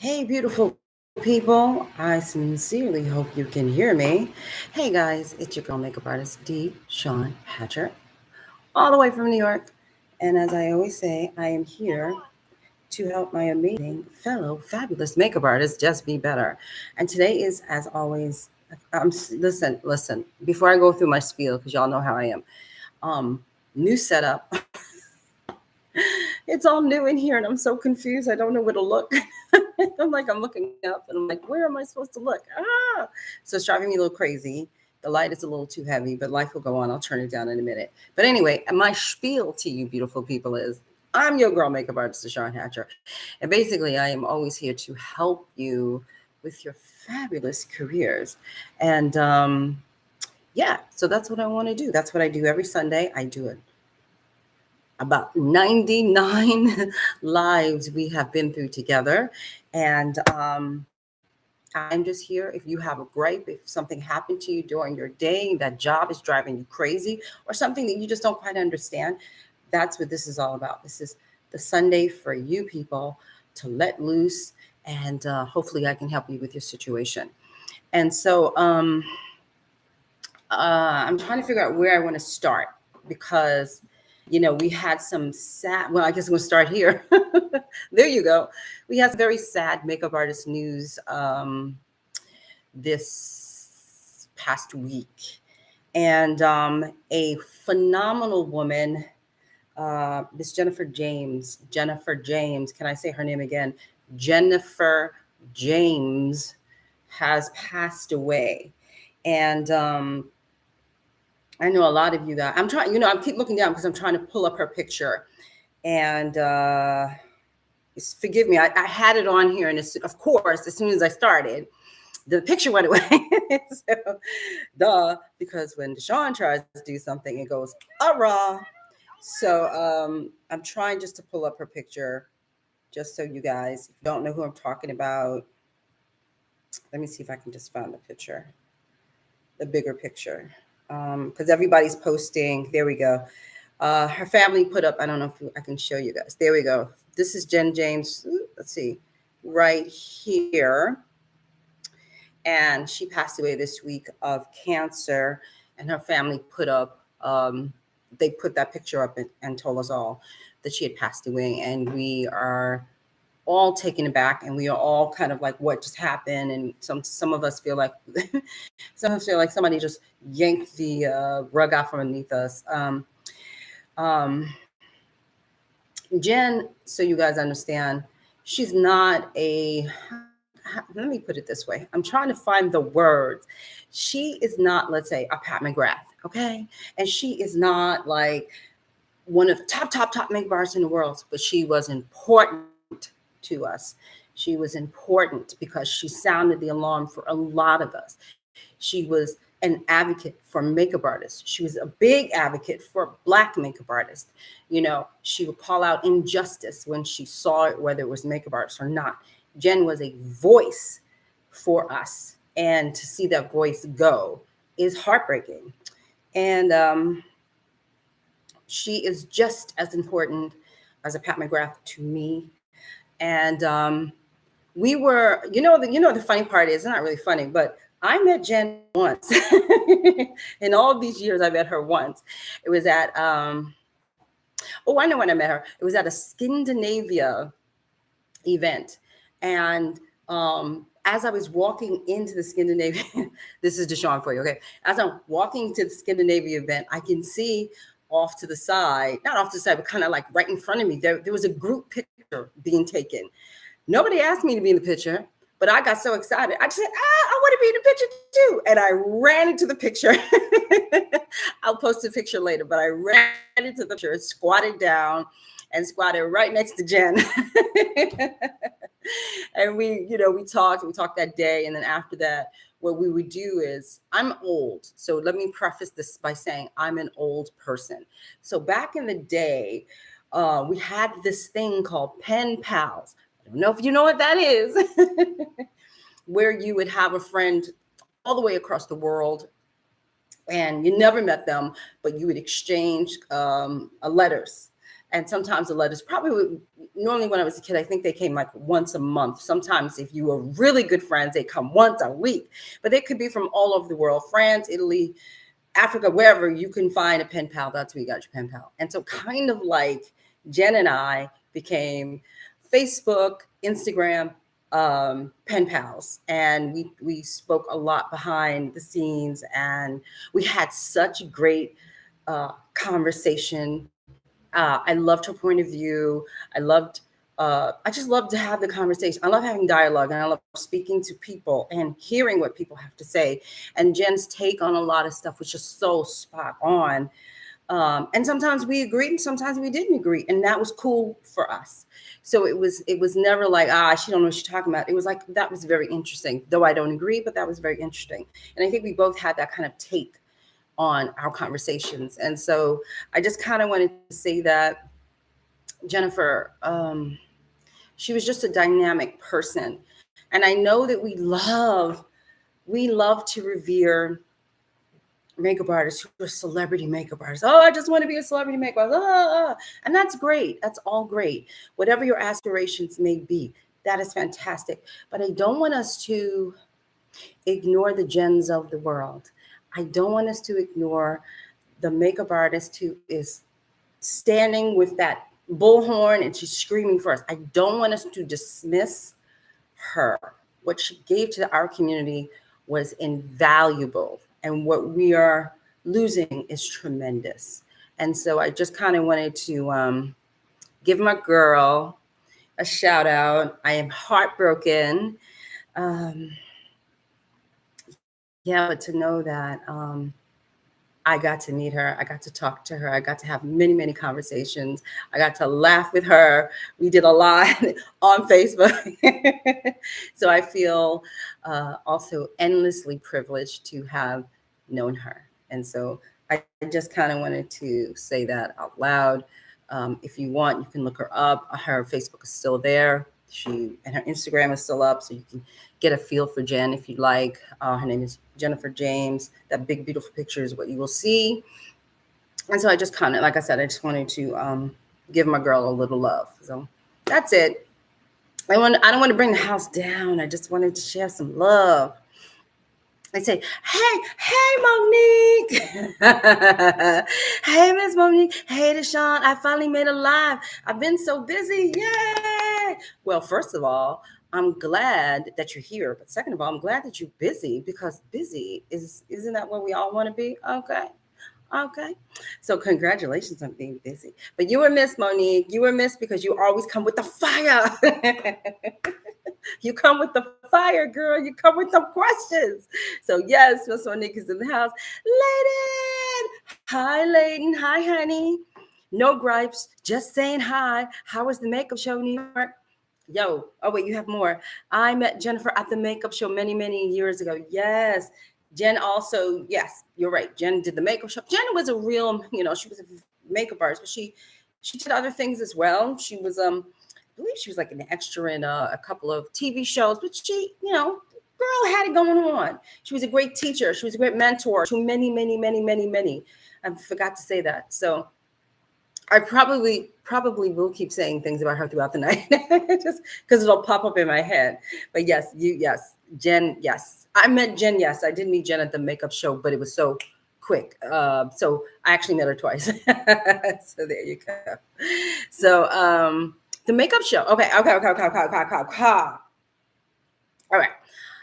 Hey, beautiful people. I sincerely hope you can hear me. Hey, guys, it's your girl makeup artist, DeShawn Hatcher, all the way from New York. And as I always say, I am here to help my amazing fellow fabulous makeup artists just be better. And today is, as always, listen, before I go through my spiel, because y'all know how I am, um, new setup. It's all new in here, and I'm so confused. I don't know where to look. I'm looking up, and I'm like, where am I supposed to look? So it's driving me a little crazy. The light is a little too heavy, but life will go on. I'll turn it down in a minute. But anyway, my spiel to you, beautiful people, is I'm your girl makeup artist, DeShawn Hatcher, and basically, I am always here to help you with your fabulous careers. And yeah, so that's what I want to do. That's what I do every Sunday. I do it about 99 lives we have been through together. And I'm just here. If you have a gripe, if something happened to you during your day, that job is driving you crazy, or something that you just don't quite understand, that's what this is all about. This is the Sunday for you people to let loose, and hopefully I can help you with your situation. And so I'm trying to figure out where I want to start because, we had some sad, well, I guess I'm going to start here. There you go. We had some very sad makeup artist news this past week. And a phenomenal woman, Miss Jennifer James, can I say her name again? Jennifer James has passed away. And I know a lot of you guys. I'm trying, I keep looking down because I'm trying to pull up her picture. And forgive me, I had it on here, and of course, as soon as I started, the picture went away. So, because when DeShawn tries to do something, it goes, "Hurrah!" So I'm trying just to pull up her picture, just so you guys, if you don't know who I'm talking about, let me see if I can just find the picture, the bigger picture. Because everybody's posting. There we go. Her family put up, I don't know if I can show you guys. There we go. This is Jen James. Let's see, right here. And she passed away this week of cancer. And her family put up, they put that picture up and told us all that she had passed away. And we are all taken aback, and we are all kind of like, what just happened? And some of us feel like some of us feel like somebody just yanked the rug out from underneath us. Um, Jen, so you guys understand, she's not let me put it this way. I'm trying to find the words. She is not, let's say, a Pat McGrath, okay? And she is not like one of the top makeup artists in the world, but she was important to us. She was important because she sounded the alarm for a lot of us. She was an advocate for makeup artists. She was a big advocate for Black makeup artists. She would call out injustice when she saw it, whether it was makeup artists or not. Jen was a voice for us. And to see that voice go is heartbreaking. And she is just as important as a Pat McGrath to me. And we were, the funny part is, it's not really funny, but I met Jen once. In all of these years, I met her once. It was at, I know when I met her. It was at a Scandinavia event. And as I was walking into the Scandinavia, this is DeShawn for you, okay? As I'm walking to the Scandinavia event, I can see off to the side, not off to the side, but kind of like right in front of me, there was a group picture being taken. Nobody asked me to be in the picture, but I got so excited. I just said, I want to be in the picture too. And I ran into the picture. I'll post a picture later, but I ran into the picture, squatted down, and squatted right next to Jen. And we talked that day. And then after that, what we would do is, I'm old. So let me preface this by saying I'm an old person. So back in the day, we had this thing called pen pals. I don't know if you know what that is, where you would have a friend all the way across the world, and you never met them, but you would exchange letters. And sometimes the letters probably normally when I was a kid, I think they came like once a month. Sometimes if you were really good friends, they come once a week, but they could be from all over the world, France, Italy, Africa, wherever you can find a pen pal. That's where you got your pen pal. And so kind of like Jen and I became Facebook, Instagram, pen pals, and we spoke a lot behind the scenes, and we had such great conversation. I loved her point of view. I just love to have the conversation. I love having dialogue, and I love speaking to people and hearing what people have to say. And Jen's take on a lot of stuff was just so spot on. And sometimes we agreed, and sometimes we didn't agree, and that was cool for us. So it was never like, she don't know what she's talking about. It was like, that was very interesting, though I don't agree, but that was very interesting. And I think we both had that kind of take on our conversations. And so I just kind of wanted to say that Jennifer, she was just a dynamic person. And I know that we love to revere makeup artists who are celebrity makeup artists. Oh, I just want to be a celebrity makeup artist. And that's great. That's all great. Whatever your aspirations may be, that is fantastic. But I don't want us to ignore the Jens of the world. I don't want us to ignore the makeup artist who is standing with that bullhorn and she's screaming for us. I don't want us to dismiss her. What she gave to our community was invaluable, and what we are losing is tremendous. And so I just kind of wanted to give my girl a shout out. I am heartbroken. Yeah, but to know that I got to meet her, I got to talk to her, I got to have many, many conversations. I got to laugh with her. We did a lot on Facebook. So I feel also endlessly privileged to have known her. And so I just kind of wanted to say that out loud. If you want, you can look her up. Her Facebook is still there. And her Instagram is still up, so you can get a feel for Jen if you like. Her name is Jennifer James. That big, beautiful picture is what you will see. And so I just kind of, like I said, I just wanted to give my girl a little love. So that's it. I don't want to bring the house down. I just wanted to share some love. I say, hey, Monique. Hey, Miss Monique. Hey, DeShawn. I finally made a live. I've been so busy. Yay. Well, first of all, I'm glad that you're here. But second of all, I'm glad that you're busy, because busy isn't that what we all want to be? Okay. So congratulations on being busy. But you were missed, Monique. You were missed because you always come with the fire. You come with the fire, girl. You come with some questions. So yes, Miss Monique is in the house. Layden. Hi, Layden. Hi, honey. No gripes. Just saying hi. How was the makeup show in New York? Yo. Oh, wait, you have more. I met Jennifer at the makeup show many, many years ago. Yes. Jen also, yes, you're right. Jen did the makeup show. Jen was a real, she was a makeup artist, but she did other things as well. She was, I believe she was like an extra in a couple of TV shows, but she, girl had it going on. She was a great teacher. She was a great mentor to many, many, many, many, many. I forgot to say that. So I probably will keep saying things about her throughout the night, just because it'll pop up in my head. But yes, Jen, yes. I met Jen, yes. I did meet Jen at the makeup show, but it was so quick. So I actually met her twice. So there you go. So the makeup show. Okay. All right.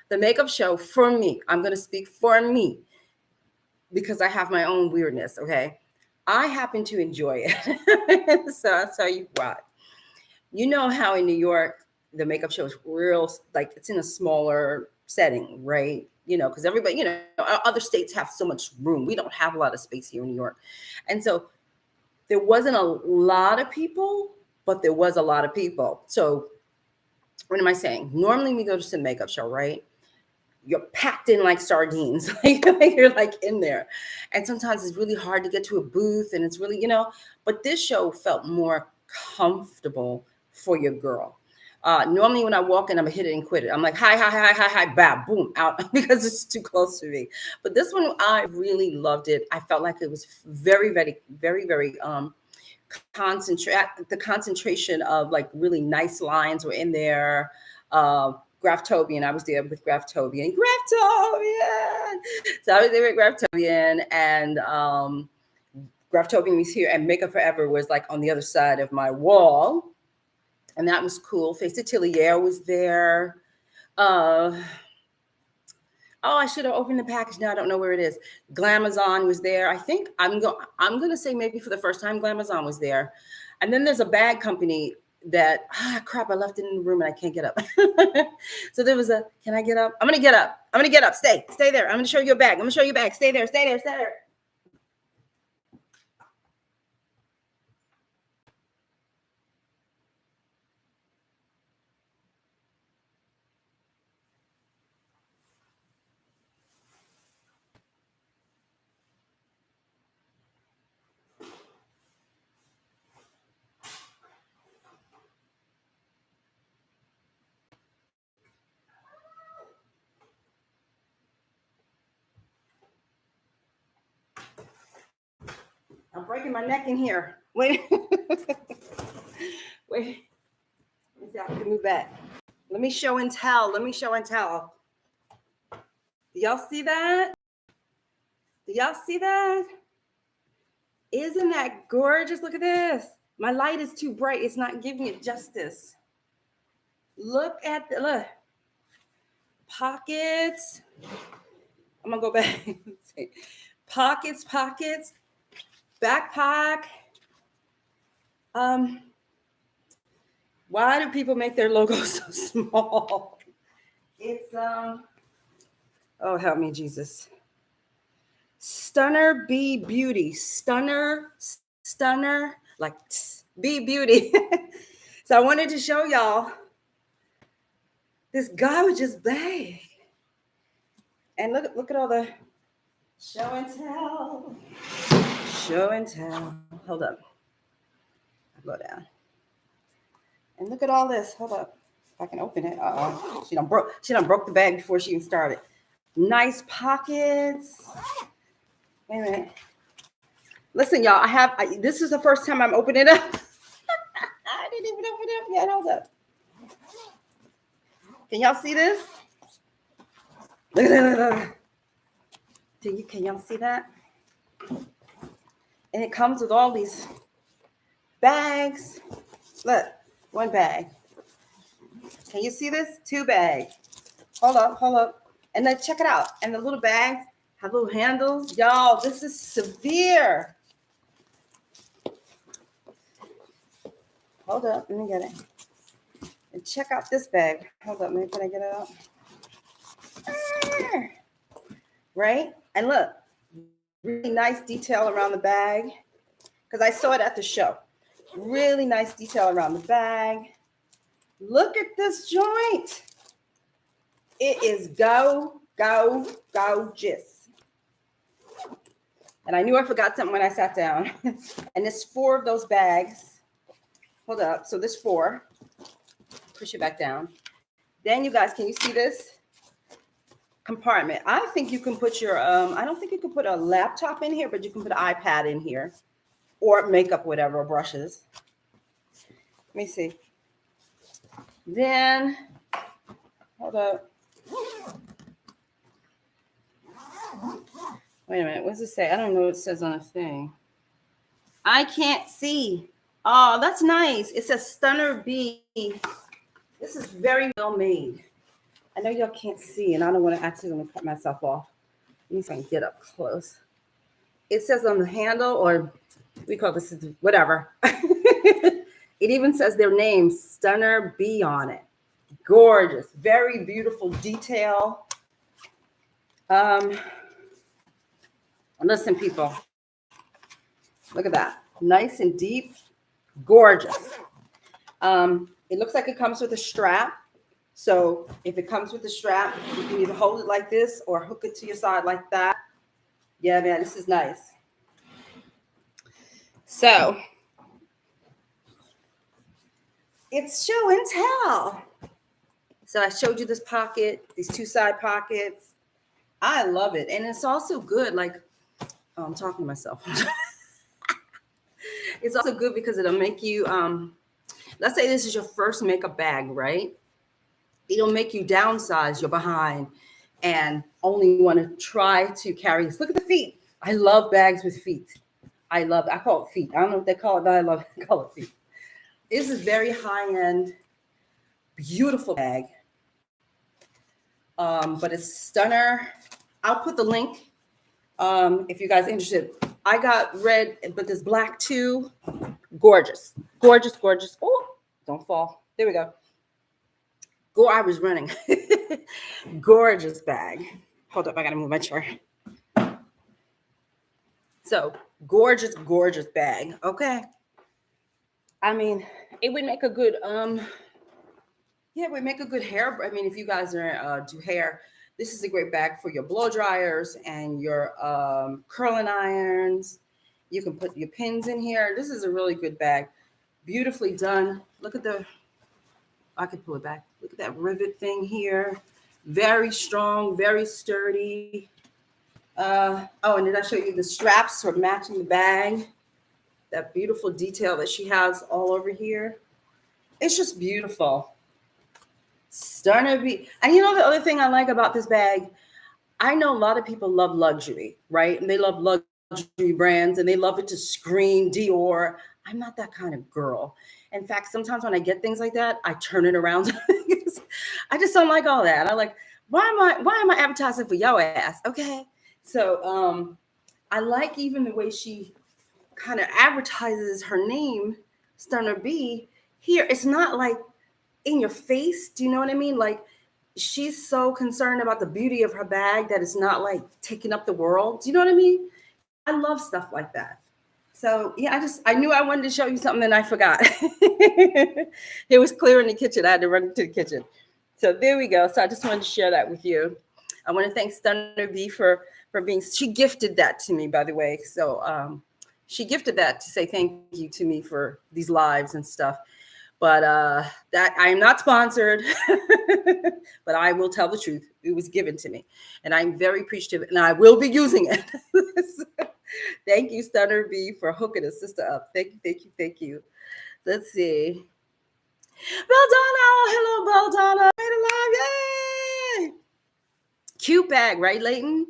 The makeup show for me, I'm going to speak for me because I have my own weirdness, okay? I happen to enjoy it. So I'll tell you what. You know how in New York, the makeup show is real, like it's in a smaller setting, right? Because everybody, other states have so much room. We don't have a lot of space here in New York. And so there wasn't a lot of people, but there was a lot of people. So what am I saying? Normally we go to some makeup show, right? You're packed in like sardines. You're like in there. And sometimes it's really hard to get to a booth, and it's really, but this show felt more comfortable for your girl. Normally when I walk in, I'm a hit it and quit it. I'm like, hi, bam, boom, out, because it's too close to me. But this one, I really loved it. I felt like it was very, very, very, very the concentration of like really nice lines were in there. Graftobian, I was there with Graftobian. So I was there with Graftobian, and Graftobian was here, and Makeup Forever was like on the other side of my wall, and that was cool. Face Atelier was there. Oh, I should have opened the package. Now I don't know where it is. Glamazon was there. I think I'm gonna say maybe for the first time Glamazon was there. And then there's a bag company that crap, I left it in the room and I can't get up. So there was can I get up? I'm gonna get up. I'm gonna get up. Stay there. I'm gonna show you a bag. I'm gonna show you a bag. Stay there. I'm breaking my neck in here. Wait. Wait. Let me see, I have to move back. Let me show and tell. Do y'all see that? Isn't that gorgeous? Look at this. My light is too bright. It's not giving it justice. Look at look. Pockets. I'm gonna go back. Pockets. Backpack. Why do people make their logos so small? It's oh, help me, Jesus. Stunner Bee Beauty. Stunner, like Bee Beauty. So I wanted to show y'all this guy was just big. And look at all the show and tell. Hold up. I'll go down. And look at all this. Hold up. If I can open it. She done broke the bag before she even started. Nice pockets. Wait a minute. Listen, y'all, this is the first time I'm opening it up. I didn't even open it up yet. Hold up. Can y'all see this? Look at that. Can y'all see that? And it comes with all these bags. Look, one bag. Can you see this? 2 bags. Hold up. And then check it out. And the little bags have little handles. Y'all, this is severe. Hold up, let me get it. And check out this bag. Hold up, maybe can I get it out? Right? And look, really nice detail around the bag. Because I saw it at the show. Really nice detail around the bag. Look at this joint. It is gorgeous. And I knew I forgot something when I sat down. And there's 4 of those bags. Hold up. So there's 4. Push it back down. Then you guys, can you see this compartment? I think you can put your, I don't think you can put a laptop in here, but you can put an iPad in here or makeup, whatever, or brushes. Let me see. Then, hold up. Wait a minute. What does it say? I don't know what it says on the thing. I can't see. Oh, that's nice. It says Stunner Bee. This is very well made. I know y'all can't see, and I don't want to accidentally cut myself off. Let me see if I can get up close. It says on the handle, or we call this whatever. It even says their name, Stunner Bee, on it. Gorgeous. Very beautiful detail. Listen, people. Look at that. Nice and deep. Gorgeous. It looks like it comes with a strap. So if it comes with a strap, you can either hold it like this or hook it to your side like that. Yeah, man, this is nice. So it's show and tell. So I showed you this pocket, these 2 side pockets. I love it. And it's also good. Like, oh, I'm talking to myself. It's also good because it'll make you, let's say this is your first makeup bag, right? It'll make you downsize your behind and only want to try to carry this. Look at the feet. I love bags with feet. I call it feet. I don't know what they call it, but I call it feet. This is very high-end, beautiful bag. But it's stunner. I'll put the link if you guys are interested. I got red, but there's black too. Gorgeous, gorgeous, gorgeous. Oh, don't fall. There we go. I was running. Gorgeous bag. Hold up, I gotta move my chair. So gorgeous, gorgeous bag. Okay. I mean, it would make a good yeah, it would make a good hair. I mean, if you guys are do hair, this is a great bag for your blow dryers and your curling irons. You can put your pins in here. This is a really good bag. Beautifully done. Look at I can pull it back. Look at that rivet thing here. Very strong, very sturdy. Oh, and did I show you the straps for matching the bag? That beautiful detail that she has all over here. It's just beautiful. Stunner be. And you know the other thing I like about this bag? I know a lot of people love luxury, right? And they love luxury brands and they love it to scream Dior. I'm not that kind of girl. In fact, sometimes when I get things like that, I turn it around. I just don't like all that. I like, why am I advertising for your ass? Okay. So I like even the way she kind of advertises her name, Stunner B. Here, it's not like in your face. Do you know what I mean? Like, she's so concerned about the beauty of her bag that it's not like taking up the world. Do you know what I mean? I love stuff like that. So yeah, I knew I wanted to show you something and I forgot. It was clear in the kitchen. I had to run to the kitchen. So there we go. So I just wanted to share that with you. I want to thank Stunner B for being, she gifted that to me, by the way. So she gifted that to say thank you to me for these lives and stuff. But that I am not sponsored, but I will tell the truth. It was given to me and I'm very appreciative and I will be using it. Thank you, Stunner B, for hooking a sister up. Thank you, thank you, thank you. Let's see. Beldonna, hello, Beldonna. Yay! Cute bag, right, Layton?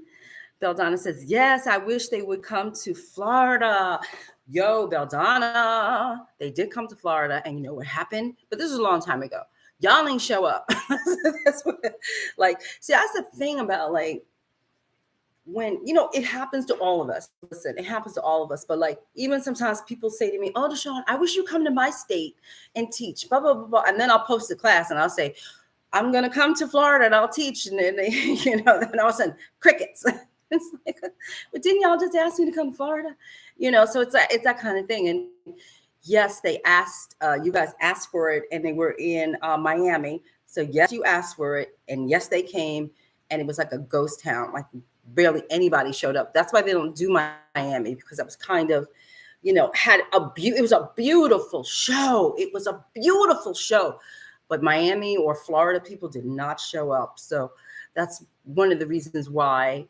Beldonna says, yes, I wish they would come to Florida. Yo, Beldonna, they did come to Florida, and you know what happened? But this was a long time ago. Y'all ain't show up. That's what, like, see, that's the thing about, like, when, you know, it happens to all of us. Listen, it happens to all of us. But like, even sometimes people say to me, oh, DeShawn, I wish you come to my state and teach, blah, blah, blah, blah. And then I'll post the class and I'll say, I'm going to come to Florida and I'll teach. And then, you know, then all of a sudden, crickets. It's like, but didn't y'all just ask me to come to Florida? You know, so it's that kind of thing. And yes, they asked, you guys asked for it and they were in Miami. So yes, you asked for it. And yes, they came and it was like a ghost town. Like, barely anybody showed up. That's why they don't do Miami, because that was kind of, you know, it was a beautiful show. It was a beautiful show, but Miami or Florida people did not show up. So that's one of the reasons why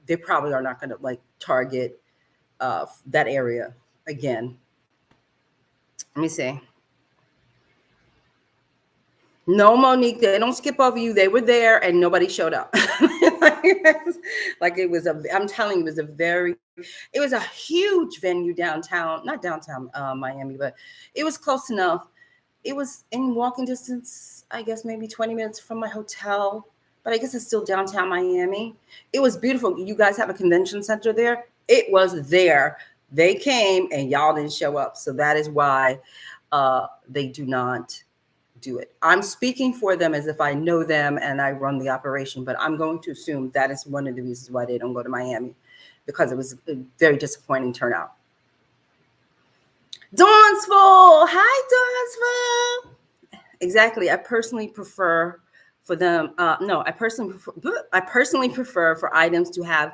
they probably are not going to like target that area again. Let me see. No, Monique, they don't skip over you. They were there and nobody showed up. Like it was I'm telling you, it was a huge venue downtown, not downtown Miami, but it was close enough. It was in walking distance, I guess maybe 20 minutes from my hotel, but I guess it's still downtown Miami. It was beautiful. You guys have a convention center there. It was there. They came and y'all didn't show up. So that is why they do not do it. I'm speaking for them as if I know them and I run the operation, but I'm going to assume that is one of the reasons why they don't go to Miami, because it was a very disappointing turnout. Dawnsville, hi Dawnsville. Exactly. I personally prefer for them. I personally prefer for items to have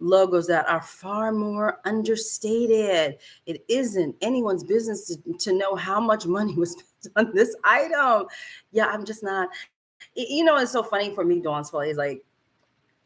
logos that are far more understated. It isn't anyone's business to know how much money was spent on this item. Yeah, I'm just not. You know, it's so funny for me, Dawnsville, is like,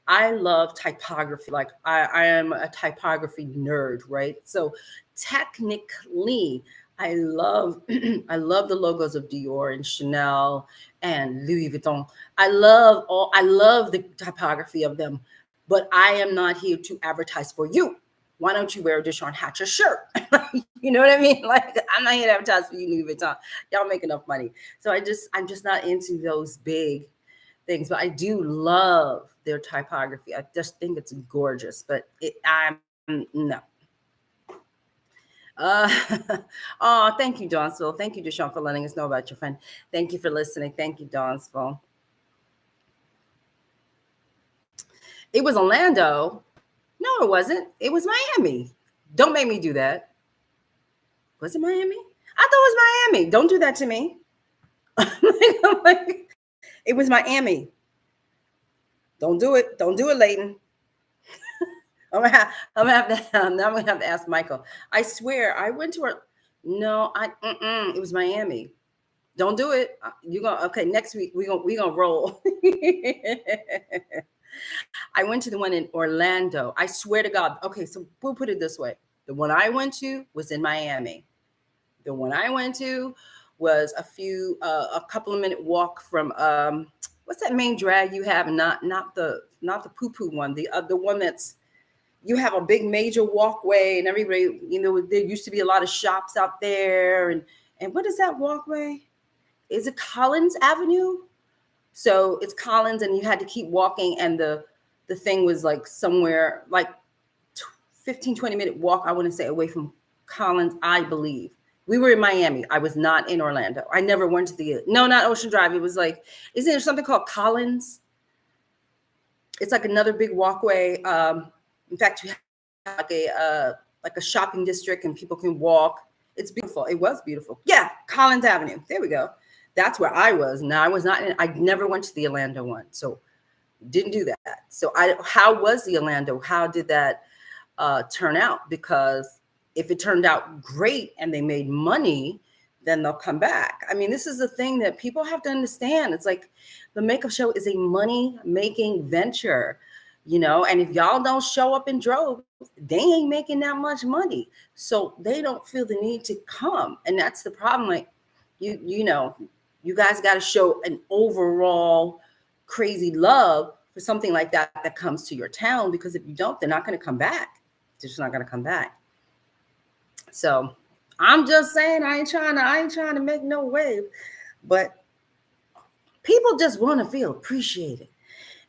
I love typography. Like I am a typography nerd, right? So technically, I love I love the logos of Dior and Chanel and Louis Vuitton. I love the typography of them, but I am not here to advertise for you. Why don't you wear a DeShawn Hatcher shirt? You know what I mean? Like, I'm not here to advertise for you, Louis Vuitton. Y'all make enough money. So I'm just not into those big things, but I do love their typography. I just think it's gorgeous, but I'm no. Uh, oh, thank you, Donsville. Thank you, DeShawn, for letting us know about your friend. Thank you for listening. Thank you, Donsville. It was Orlando. No, it wasn't. It was Miami. Don't make me do that. Was it Miami? I thought it was Miami. Don't do that to me. It was Miami. Don't do it. Don't do it, Leighton. I'm gonna have to. Now I'm gonna have to ask Michael. I swear, I went to her. No, it was Miami. Don't do it. You gonna okay? Next week we gonna roll. I went to the one in Orlando. I swear to God. Okay, so we'll put it this way: the one I went to was in Miami. The one I went to was a couple of minute walk from what's that main drag you have? Not the poo poo one. The one that's you have a big major walkway and everybody, you know, there used to be a lot of shops out there. And what is that walkway? Is it Collins Avenue? So it's Collins and you had to keep walking. And the thing was like somewhere like 15, 20-minute walk, I want to say, away from Collins, I believe. We were in Miami. I was not in Orlando. I never went to not Ocean Drive. It was like, isn't there something called Collins? It's like another big walkway. In fact, you have like a shopping district and people can walk. It's beautiful. It was beautiful. Yeah, Collins Avenue. There we go. That's where I was. Now I was not I never went to the Orlando one. So didn't do that. So how was the Orlando? How did that turn out? Because if it turned out great and they made money, then they'll come back. I mean, this is the thing that people have to understand. It's like the makeup show is a money-making venture, you know, and if y'all don't show up in droves, they ain't making that much money. So they don't feel the need to come. And that's the problem. Like, you know, you guys got to show an overall crazy love for something like that comes to your town, because if you don't, they're not going to come back. They're just not going to come back. So I'm just saying, I ain't trying to make no wave, but people just want to feel appreciated.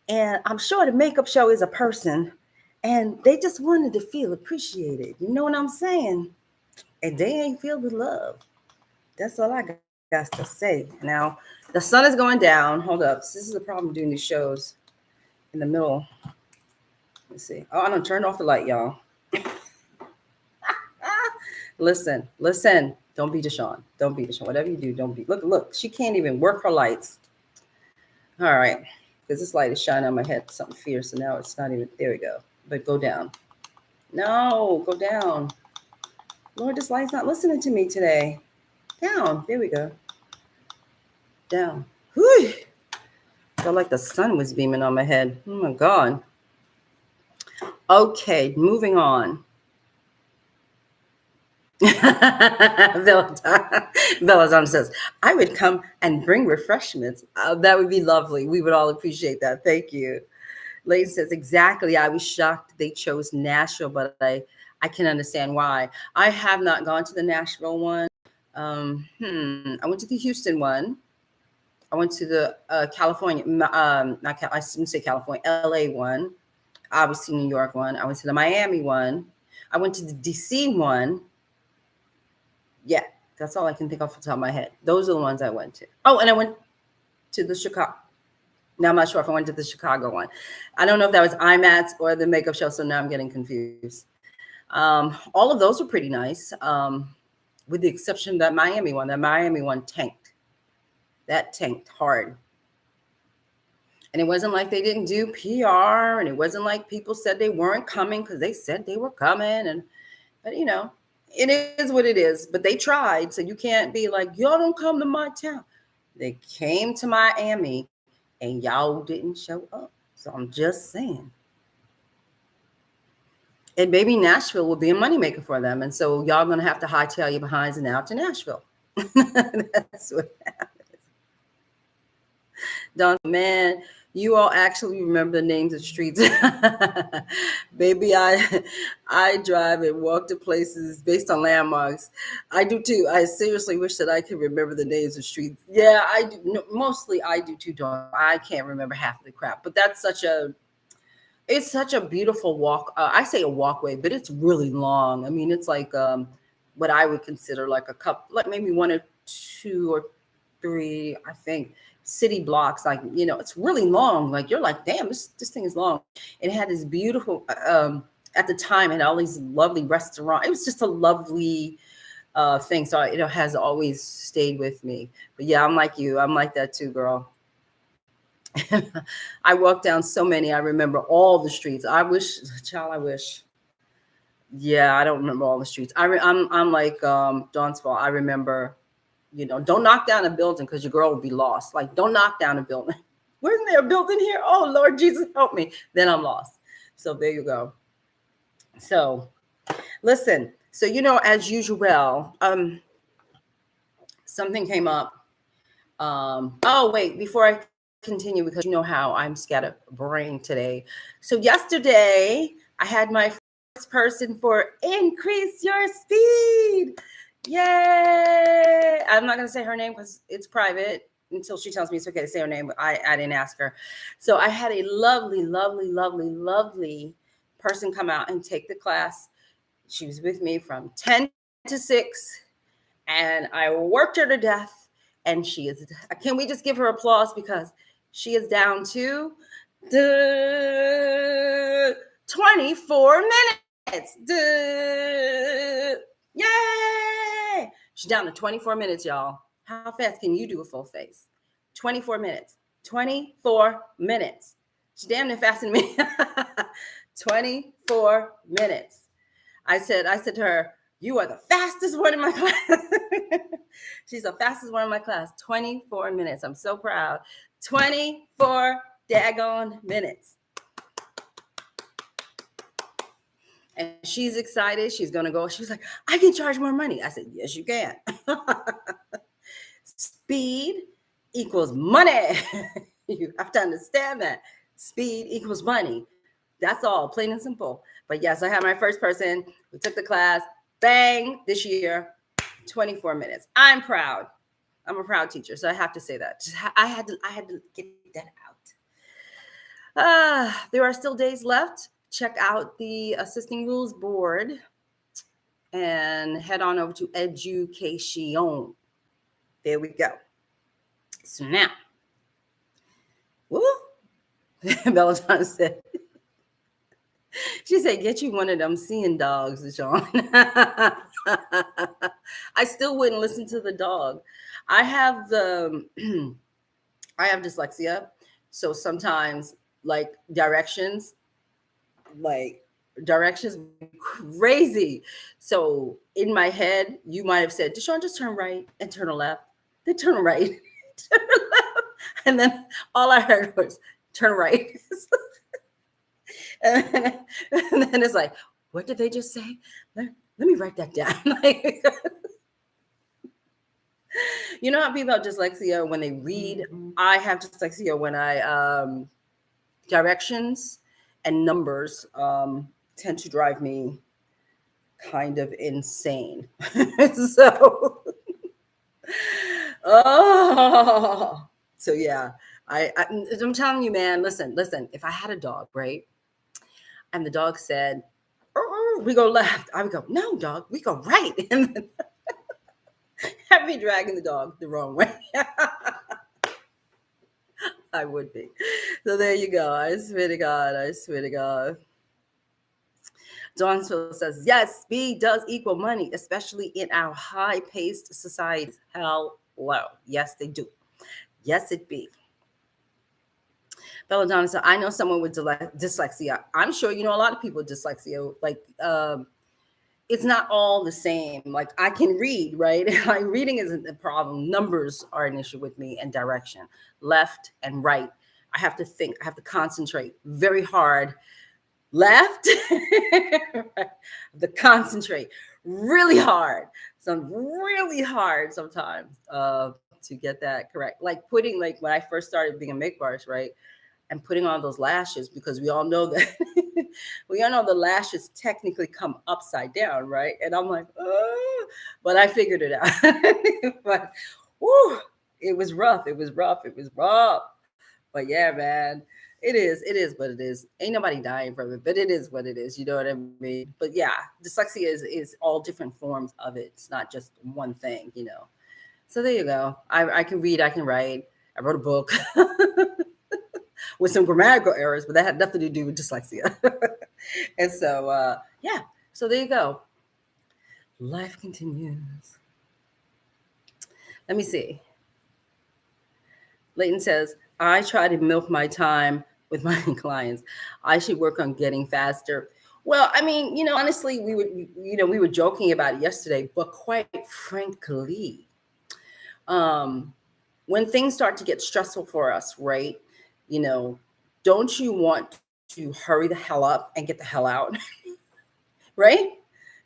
And I'm sure the makeup show is a person and they just wanted to feel appreciated. You know what I'm saying? And they ain't feel the love. That's all I got to say. Now, the sun is going down. Hold up. This is the problem doing these shows in the middle. Let's see. Oh, I done turned off the light, y'all. Listen. Don't be DeShawn. Don't be DeShawn. Whatever you do, don't be. Look. She can't even work her lights. All right. Because this light is shining on my head, something fierce, and now it's not even. There we go. But go down. No, go down. Lord, this light's not listening to me today. Down. There we go. Down. Whew. Felt like the sun was beaming on my head. Oh my God. Okay, moving on. Belladonna says, I would come and bring refreshments. That would be lovely. We would all appreciate that. Thank you. Lady says, exactly. I was shocked they chose Nashville, but I can understand why. I have not gone to the Nashville one. I went to the Houston one. I went to the California, I shouldn't say California, LA one. Obviously New York one. I went to the Miami one. I went to the DC one. Yeah, that's all I can think off the top of my head. Those are the ones I went to. Oh, and I went to the Chicago. Now I'm not sure if I went to the Chicago one. I don't know if that was IMATS or the makeup show, so now I'm getting confused. All of those were pretty nice, with the exception of that Miami one. That Miami one tanked. That tanked hard. And it wasn't like they didn't do PR, and it wasn't like people said they weren't coming because they said they were coming. But you know, it is what it is. But they tried, so you can't be like, y'all don't come to my town. They came to Miami, and y'all didn't show up. So I'm just saying. And maybe Nashville will be a moneymaker for them. And so y'all going to have to hightail your behinds and out to Nashville. That's what happens. Don, man, you all actually remember the names of streets. Baby, I drive and walk to places based on landmarks. I do too. I seriously wish that I could remember the names of streets. Yeah, I do. No, mostly I do too, Dawn. I can't remember half of the crap, but it's such a beautiful walk. I say a walkway, but it's really long. I mean, it's like what I would consider like a couple, like maybe one or two or three, I think, city blocks. Like, you know, it's really long. Like you're like, damn, this thing is long. It had this beautiful, at the time, it had all these lovely restaurants. It was just a lovely thing. So it has always stayed with me. But yeah, I'm like you. I'm like that too, girl. I walked down so many. I remember all the streets. I wish, child, I wish. Yeah, I don't remember all the streets. I'm like Dawn's fault. I remember, don't knock down a building because your girl will be lost. Like, don't knock down a building. Wasn't there a building here? Oh, Lord Jesus, help me. Then I'm lost. So there you go. So listen. So, as usual, something came up. Oh, wait, before I continue, because you know how I'm scatterbrained today. So yesterday I had my first person for Increase Your Speed. Yay! I'm not going to say her name because it's private until she tells me it's okay to say her name. But I didn't ask her. So I had a lovely, lovely, lovely, lovely person come out and take the class. She was with me from 10 to 6, and I worked her to death. And she is, can we just give her applause because she is down to 24 minutes. Yay! She's down to 24 minutes, y'all. How fast can you do a full face? 24 minutes. 24 minutes. She's damn near faster than me. 24 minutes. I said to her, you are the fastest one in my class. She's the fastest one in my class. 24 minutes. I'm so proud. 24 daggone minutes. And she's excited. She's going to go. She was like, I can charge more money. I said, yes, you can. Speed equals money. You have to understand that. Speed equals money. That's all, plain and simple. But yes, I had my first person who took the class. Bang, this year, 24 minutes. I'm proud. I'm a proud teacher, so I have to say that. I had to get that out. There are still days left. Check out the Assisting Rules board and head on over to Education. There we go. So now, woo, Belladonna said, she said, get you one of them seeing dogs, DeShawn. I still wouldn't listen to the dog. I have dyslexia. So sometimes like directions crazy. So in my head, you might have said, DeShawn, just turn right and turn left. Then turn right, turn left. And then all I heard was turn right. And then it's like, what did they just say? Let me write that down. Like, you know how people have dyslexia when they read? I have dyslexia when I directions and numbers tend to drive me kind of insane. So yeah, I'm telling you, man, listen, if I had a dog, right? And the dog said, we go left. I would go, no, dog, we go right. And then have me dragging the dog the wrong way. I would be. So there you go. I swear to God. Dawnsville says, yes, speed does equal money, especially in our high-paced society. Hello. Yes, they do. Yes, it be. Belladonna said, I know someone with dyslexia. I'm sure you know a lot of people with dyslexia. Like, it's not all the same. Like, I can read, right? Like, reading isn't the problem. Numbers are an issue with me, and direction, left and right. I have to think. I have to concentrate very hard. Left, the concentrate really hard. Some really hard sometimes to get that correct. Like putting, like when I first started being a makeup artist, right? And putting on those lashes, because we all know that we all know the lashes technically come upside down, right? And I'm like, oh, but I figured it out. But whoo, it was rough. It was rough. It was rough. But yeah, man, it is. It is what it is. Ain't nobody dying from it, but it is what it is. You know what I mean? But yeah, dyslexia is all different forms of it. It's not just one thing, you know. So there you go. I can read, I can write. I wrote a book with some grammatical errors, but that had nothing to do with dyslexia. And so yeah, so there you go. Life continues. Let me see. Leighton says, I try to milk my time with my clients. I should work on getting faster. Well, I mean, you know, honestly, we were joking about it yesterday, but quite frankly, when things start to get stressful for us, right? You know, don't you want to hurry the hell up and get the hell out? Right?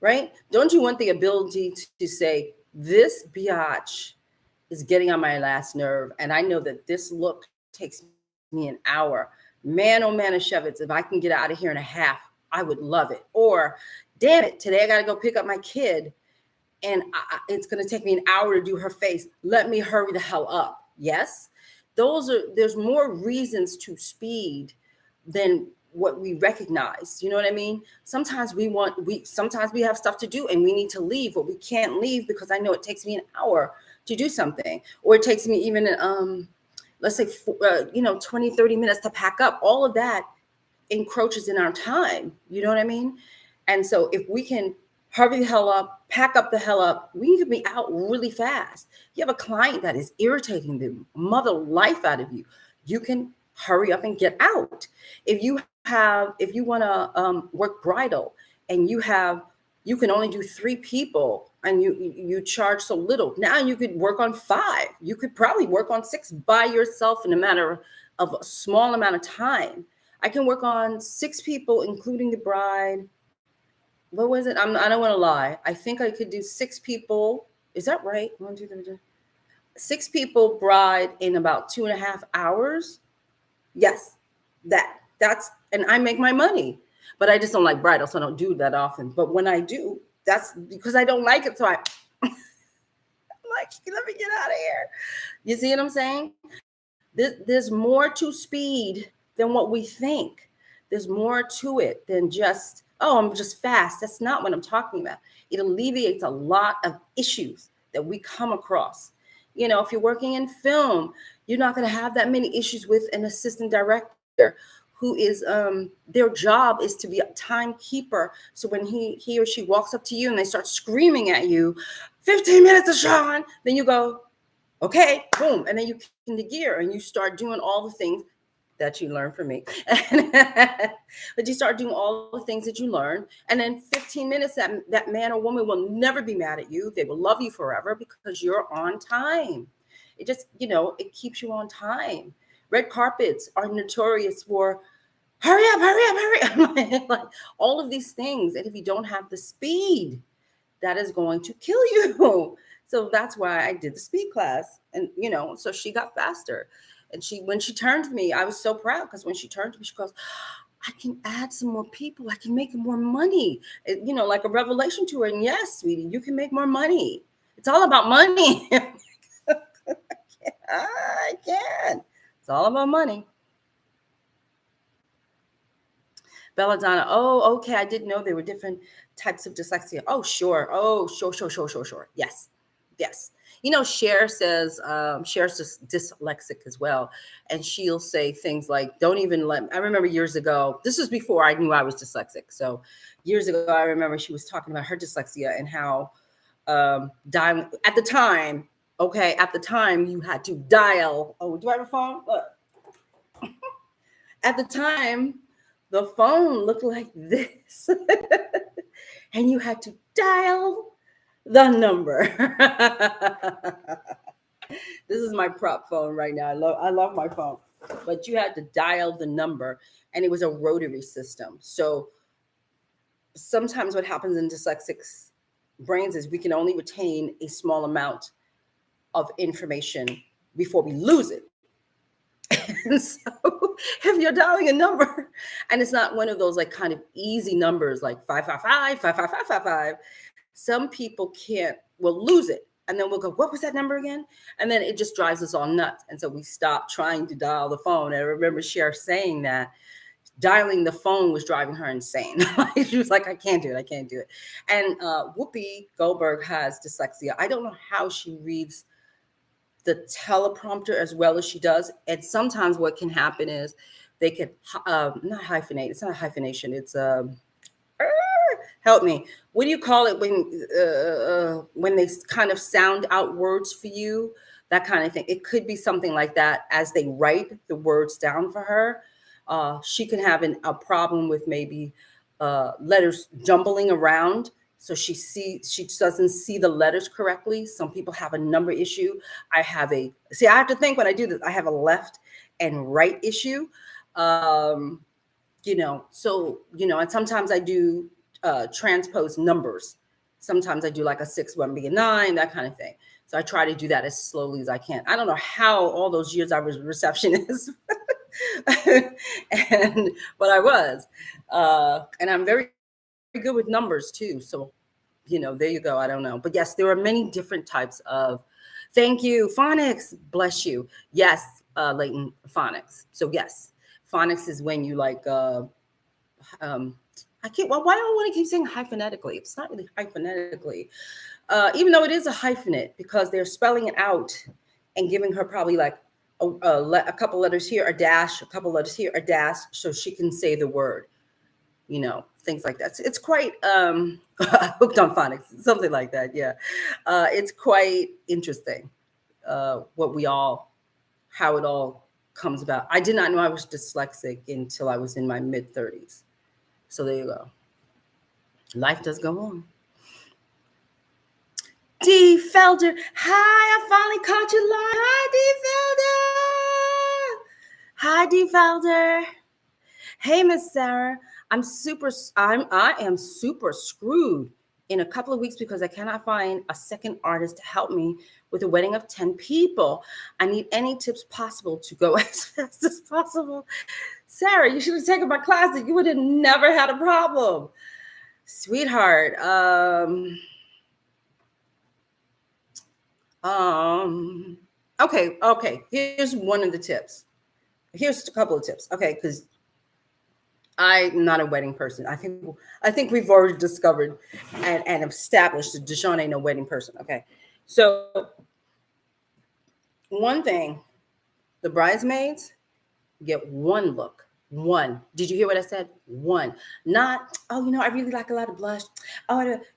Right? Don't you want the ability to say, this biatch is getting on my last nerve, and I know that this look takes me an hour. Man, oh man, Shevitz, if I can get out of here in a half, I would love it. Or, damn it, today I got to go pick up my kid, and it's going to take me an hour to do her face. Let me hurry the hell up. Yes, there's more reasons to speed than what we recognize. You know what I mean? Sometimes sometimes we have stuff to do and we need to leave, but we can't leave because I know it takes me an hour to do something, or it takes me even let's say 20, 30 minutes to pack up. All of that encroaches in our time. You know what I mean? And so if we can hurry the hell up, pack up the hell up, we can be out really fast. You have a client that is irritating the mother life out of you, you can hurry up and get out. If you want to work bridal and you can only do 3 people and you charge so little, now you could work on 5. You could probably work on 6 by yourself in a matter of a small amount of time. I can work on 6 people, including the bride. What was it? I don't want to lie. I think I could do 6 people. Is that right? 1, 2, 3, 4. 6 people bride in about 2.5 hours. Yes, that's, and I make my money, but I just don't like bridal, so I don't do that often. But when I do, that's because I don't like it. So I'm like, let me get out of here. You see what I'm saying? There's more to speed than what we think. There's more to it than just, oh, I'm just fast. That's not what I'm talking about. It alleviates a lot of issues that we come across. You know, if you're working in film, you're not going to have that many issues with an assistant director who is their job is to be a timekeeper. So when he or she walks up to you and they start screaming at you, 15 minutes, DeShawn, then you go, okay, boom, and then you kick into gear and you start doing all the things that you learned from me. But you start doing all the things that you learn, and then 15 minutes, that man or woman will never be mad at you. They will love you forever because you're on time. It just, it keeps you on time. Red carpets are notorious for hurry up, hurry up, hurry up. Like all of these things. And if you don't have the speed, that is going to kill you. So that's why I did the speed class. And, so she got faster. And when she turned to me, I was so proud because when she turned to me, she goes, I can add some more people. I can make more money. Like a revelation to her. And yes, sweetie, you can make more money. It's all about money. I can. It's all about money. Belladonna, oh, okay. I didn't know there were different types of dyslexia. Oh, sure. Oh, sure. Yes. Cher says, Cher's just dyslexic as well. And she'll say things like, don't even I remember years ago, this was before I knew I was dyslexic. So years ago, I remember she was talking about her dyslexia and how dialing at the time, you had to dial. Oh, do I have a phone? Look. At the time, the phone looked like this. And you had to dial the number. This is my prop phone right now. I love my phone. but you had to dial the number, and it was a rotary system. So sometimes what happens in dyslexics brains is we can only retain a small amount of information before we lose it. And so if you're dialing a number and it's not one of those like kind of easy numbers like 555, 55555, some people will lose it. And then we'll go, what was that number again? And then it just drives us all nuts. And so we stop trying to dial the phone. And I remember Cher saying that dialing the phone was driving her insane. She was like, I can't do it. And Whoopi Goldberg has dyslexia. I don't know how she reads the teleprompter as well as she does. And sometimes what can happen is they could not hyphenate. It's not a hyphenation. It's help me. What do you call it when they kind of sound out words for you? That kind of thing. It could be something like that as they write the words down for her. She can have a problem with maybe letters jumbling around. So she doesn't see the letters correctly. Some people have a number issue. I have to think when I do this, I have a left and right issue. And sometimes I do transpose numbers. Sometimes I do like a 6, 1 being 9, that kind of thing. So I try to do that as slowly as I can. I don't know how all those years I was a receptionist, but I was. And I'm very good with numbers too. So, there you go. I don't know. But yes, there are many different types of, thank you, phonics, bless you. Yes, latent phonics. So yes, phonics is when you like, why do I want to keep saying hyphenetically? It's not really hyphenetically, even though it is a hyphenate because they're spelling it out and giving her probably like a couple letters here, a dash, a couple letters here, a dash, so she can say the word, things like that. So it's quite hooked on phonics, something like that. Yeah. It's quite interesting how it all comes about. I did not know I was dyslexic until I was in my mid-30s. So there you go. Life does go on. D. Felder. Hi, I finally caught you live. Hi, D. Felder. Hey, Miss Sarah. I am super screwed in a couple of weeks because I cannot find a second artist to help me with a wedding of 10 people. I need any tips possible to go as fast as possible. Sarah, you should have taken my class and you would have never had a problem. Sweetheart. Okay. Here's one of the tips. Here's a couple of tips. Okay, because I'm not a wedding person. I think we've already discovered and established that DeShawn ain't no wedding person. Okay. So one thing, the bridesmaids get one look. One. Did you hear what I said? One. Not, I really like a lot of blush.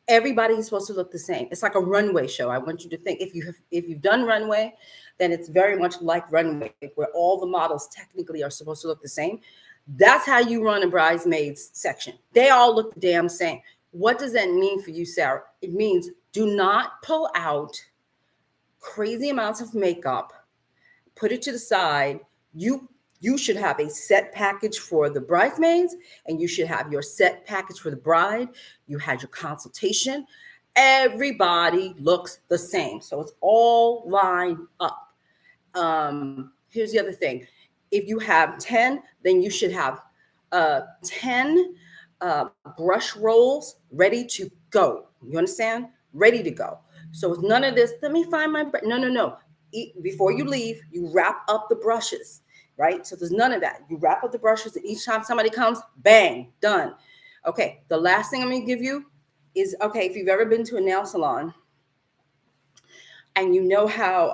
Everybody is supposed to look the same. It's like a runway show. I want you to think if you've done runway, then it's very much like runway where all the models technically are supposed to look the same. That's how you run a bridesmaids section. They all look the damn same. What does that mean for you, Sarah? It means do not pull out crazy amounts of makeup, put it to the side. You should have a set package for the bridesmaids, and you should have your set package for the bride. You had your consultation. Everybody looks the same. So it's all lined up. Here's the other thing. If you have 10, then you should have 10 brush rolls ready to go. You understand? Ready to go. So it's none of this, let me find my, no. Before you leave, you wrap up the brushes, right? So there's none of that. You wrap up the brushes, and each time somebody comes, bang, done. Okay, the last thing I'm going to give you is, if you've ever been to a nail salon, and you know how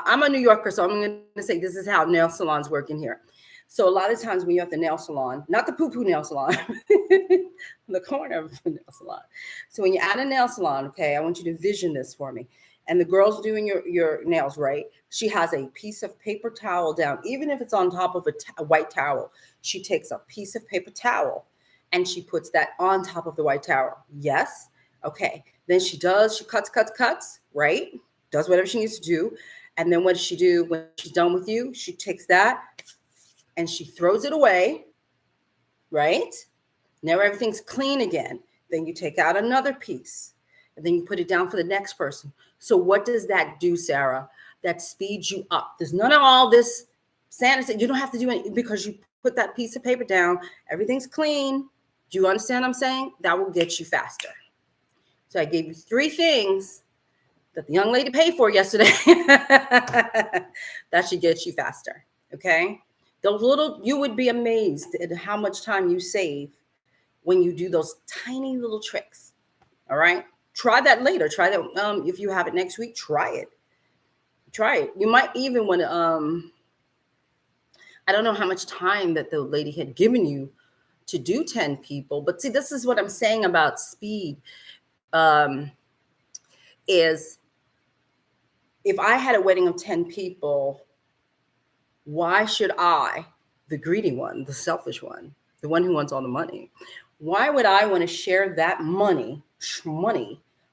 I'm a New Yorker, so I'm going to say this is how nail salons work in here. So a lot of times when you're at the nail salon, not the poo-poo nail salon, the corner of the nail salon. So when you're at a nail salon, I want you to vision this for me. And the girl's doing your nails, right? She has a piece of paper towel down, even if it's on top of a white towel. She takes a piece of paper towel and she puts that on top of the white towel. Yes? Okay. Then she cuts, right? Does whatever she needs to do. And then what does she do when she's done with you? She takes that and she throws it away, right? Now everything's clean again. Then you take out another piece and then you put it down for the next person. So what does that do, Sarah? That speeds you up. There's none of all this sanity. You don't have to do anything because you put that piece of paper down. Everything's clean. Do you understand what I'm saying? That will get you faster. So I gave you 3 things that the young lady paid for yesterday that should get you faster. Okay. Those little, you would be amazed at how much time you save when you do those tiny little tricks. All right. Try that later. Try that. If you have it next week, try it. Try it. You might even want to, I don't know how much time that the lady had given you to do 10 people, but see, this is what I'm saying about speed, is if I had a wedding of 10 people, why should I, the greedy one, the selfish one, the one who wants all the money, why would I want to share that money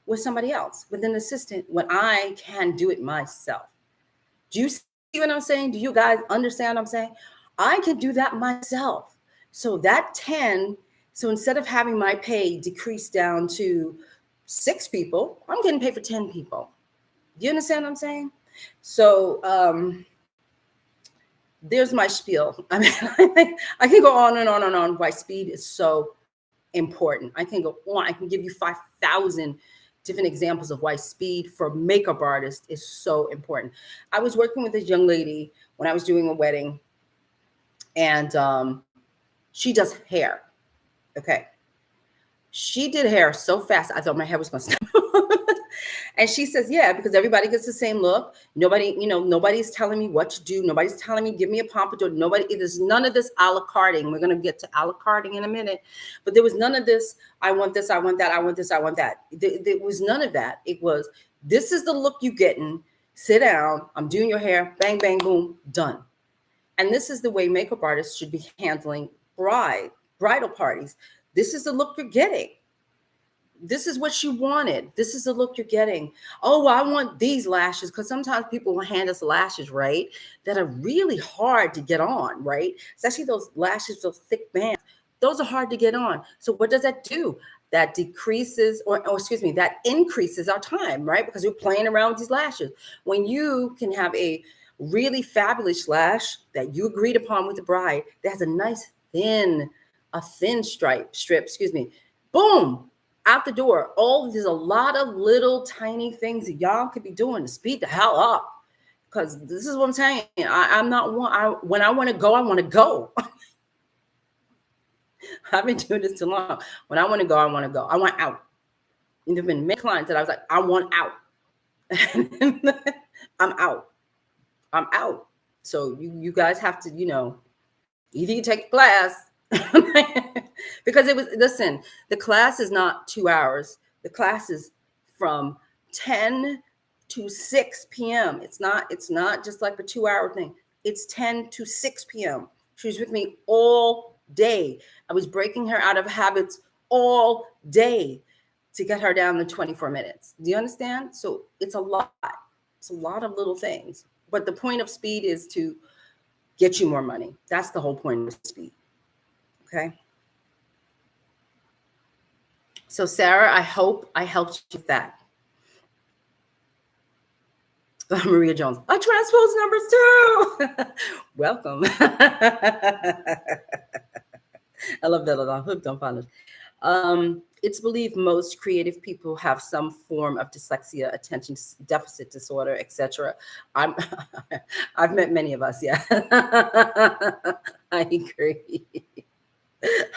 with somebody else, with an assistant, when I can do it myself? Do you see what I'm saying? Do you guys understand what I'm saying? I can do that myself. So that 10, so instead of having my pay decrease down to 6 people, I'm getting paid for 10 people. Do you understand what I'm saying? So there's my spiel. I mean, I can go on and on and on why speed is so important. I can go on. I can give you 5,000 different examples of why speed for makeup artists is so important. I was working with this young lady when I was doing a wedding, and she does hair. Okay. She did hair so fast, I thought my hair was going to stop. And she says, yeah, because everybody gets the same look. Nobody, nobody's telling me what to do. Nobody's telling me, give me a pompadour. There's none of this a la carting. We're going to get to a la carting in a minute. But there was none of this, I want this, I want that, I want this, I want that. There was none of that. It was, this is the look you getting. Sit down. I'm doing your hair. Bang, bang, boom, done. And this is the way makeup artists should be handling bridal parties. This is the look you're getting. This is what you wanted. This is the look you're getting. Oh, I want these lashes, because sometimes people will hand us lashes, right, that are really hard to get on, right? Especially those lashes, those thick bands. Those are hard to get on. So what does that do? That decreases, that increases our time, right? Because we're playing around with these lashes. When you can have a really fabulous lash that you agreed upon with the bride that has a nice thin strip, boom, out the door. There's a lot of little tiny things that y'all could be doing to speed the hell up. Because this is what I'm saying. I'm not one. When I want to go, I want to go. I've been doing this too long. When I want to go, I want to go. I want out. And there've been many clients that I was like, I want out. I'm out. I'm out. So you guys have to, either you take class. Because listen, the class is not 2 hours. The class is from 10 to 6 p.m. It's not just like a 2-hour thing. It's 10 to 6 p.m. She was with me all day. I was breaking her out of habits all day to get her down to 24 minutes. Do you understand? So it's a lot. It's a lot of little things. But the point of speed is to get you more money. That's the whole point of speed. Okay. So Sarah, I hope I helped you with that. Maria Jones, I transpose numbers too. Welcome. I love that. I'm hooked on phonics. It's believed most creative people have some form of dyslexia, attention deficit disorder, etc. I've met many of us. Yeah, I agree.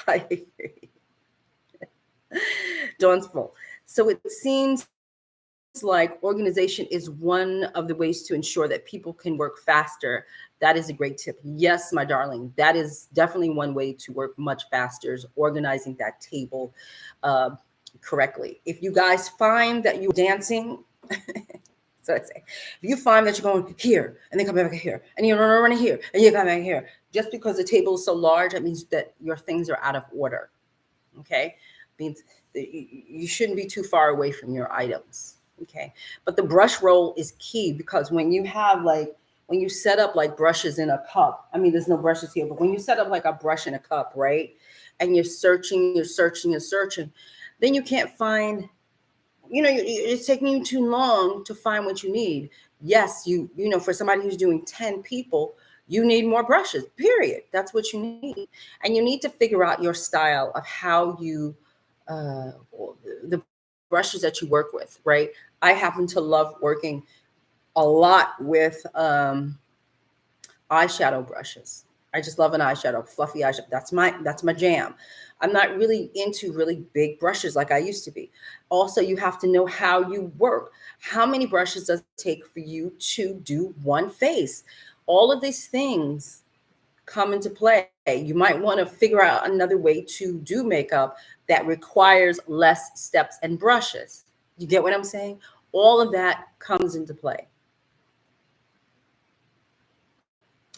I agree. Dawn's full. So it seems like organization is one of the ways to ensure that people can work faster. That is a great tip. Yes, my darling, that is definitely one way to work much faster, is organizing that table correctly. If you guys find that you're dancing, so I say, if you find that you're going here and then come back here and you're running here and you come back here, just because the table is so large, that means that your things are out of order. Okay, means that you shouldn't be too far away from your items. Okay. But the brush roll is key, because when you have like, when you set up like brushes in a cup, I mean, there's no brushes here, but when you set up like a brush in a cup, right? And you're searching, then you can't find, it's taking you too long to find what you need. Yes, for somebody who's doing 10 people, you need more brushes, period. That's what you need. And you need to figure out your style of how you, the brushes that you work with, right? I happen to love working a lot with eyeshadow brushes. I just love an eyeshadow, fluffy eyeshadow. That's my jam. I'm not really into really big brushes like I used to be. Also, you have to know how you work. How many brushes does it take for you to do one face? All of these things come into play. You might want to figure out another way to do makeup that requires less steps and brushes. You get what I'm saying? All of that comes into play.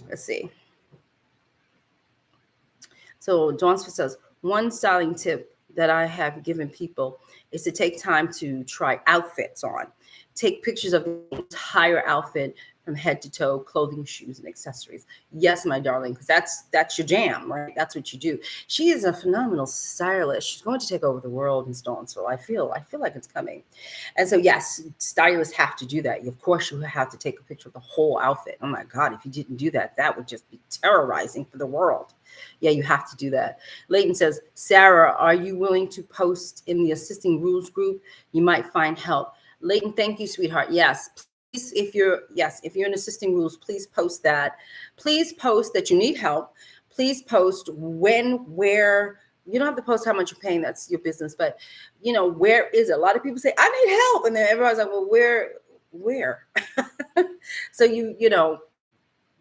Let's see. So Dawn says, one styling tip that I have given people is to take time to try outfits on. Take pictures of the entire outfit from head to toe, clothing, shoes, and accessories. Yes, my darling, because that's your jam, right? That's what you do. She is a phenomenal stylist. She's going to take over the world in Stonesville. I feel like it's coming. And so, yes, stylists have to do that. Of course, you have to take a picture of the whole outfit. Oh my God, if you didn't do that, that would just be terrorizing for the world. Yeah, you have to do that. Leighton says, Sarah, are you willing to post in the assisting rules group? You might find help. Leighton, thank you, sweetheart. Yes, please, if you're in assisting rules, please post that. Please post that you need help. Please post when, where. You don't have to post how much you're paying. That's your business. But, where is it? A lot of people say, I need help. And then everybody's like, well, where? So you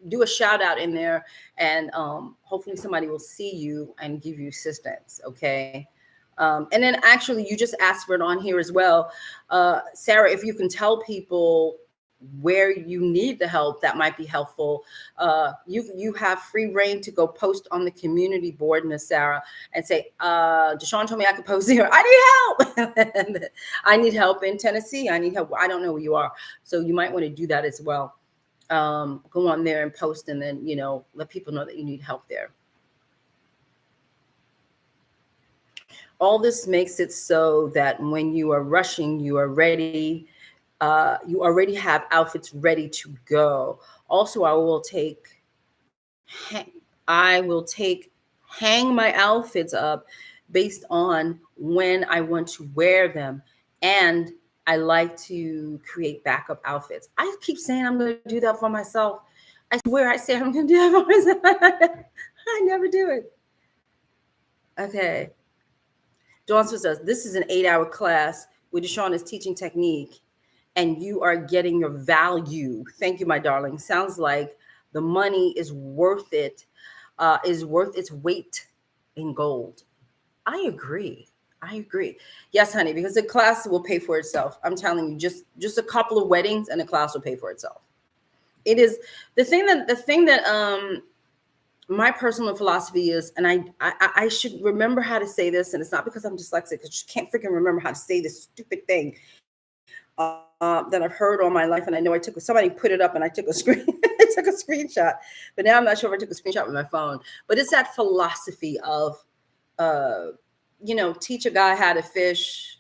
do a shout out in there, and hopefully somebody will see you and give you assistance. Okay. And then actually you just asked for it on here as well. Sarah, if you can tell people where you need the help, that might be helpful. You have free reign to go post on the community board, Miss Sarah, and say, DeShawn told me I could post here. I need help. I need help in Tennessee. I need help. I don't know where you are. So you might want to do that as well. Go on there and post, and then, let people know that you need help there. All this makes it so that when you are rushing, you are ready. You already have outfits ready to go. Also, I will hang my outfits up based on when I want to wear them. And I like to create backup outfits. I keep saying I'm going to do that for myself. I swear I say I'm going to do that for myself. I never do it. Okay. Dawn says, this is an 8-hour class where DeShawn is teaching technique and you are getting your value. Thank you, my darling. Sounds like the money is worth it, is worth its weight in gold. I agree. Yes, honey, because the class will pay for itself. I'm telling you, just a couple of weddings and the class will pay for itself. It is the thing that my personal philosophy is, and I should remember how to say this, and it's not because I'm dyslexic, I just can't freaking remember how to say this stupid thing that I've heard all my life. And I know somebody put it up and I took a screenshot, but now I'm not sure if I took a screenshot with my phone. But it's that philosophy of teach a guy how to fish,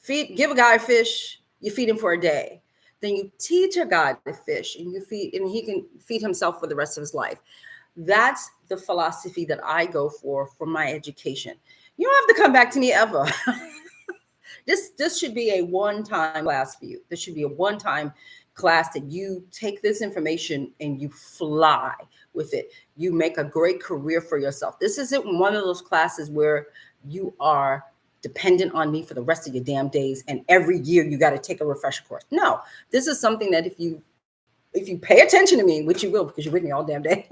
give a guy a fish, you feed him for a day. Then you teach a guy to fish and he can feed himself for the rest of his life. That's the philosophy that I go for my education. You don't have to come back to me ever. This should be a one-time class for you. This should be a one-time class that you take this information and you fly with it. You make a great career for yourself. This isn't one of those classes where you are dependent on me for the rest of your damn days and every year you got to take a refresher course. No, this is something that if you pay attention to me, which you will because you're with me all damn day,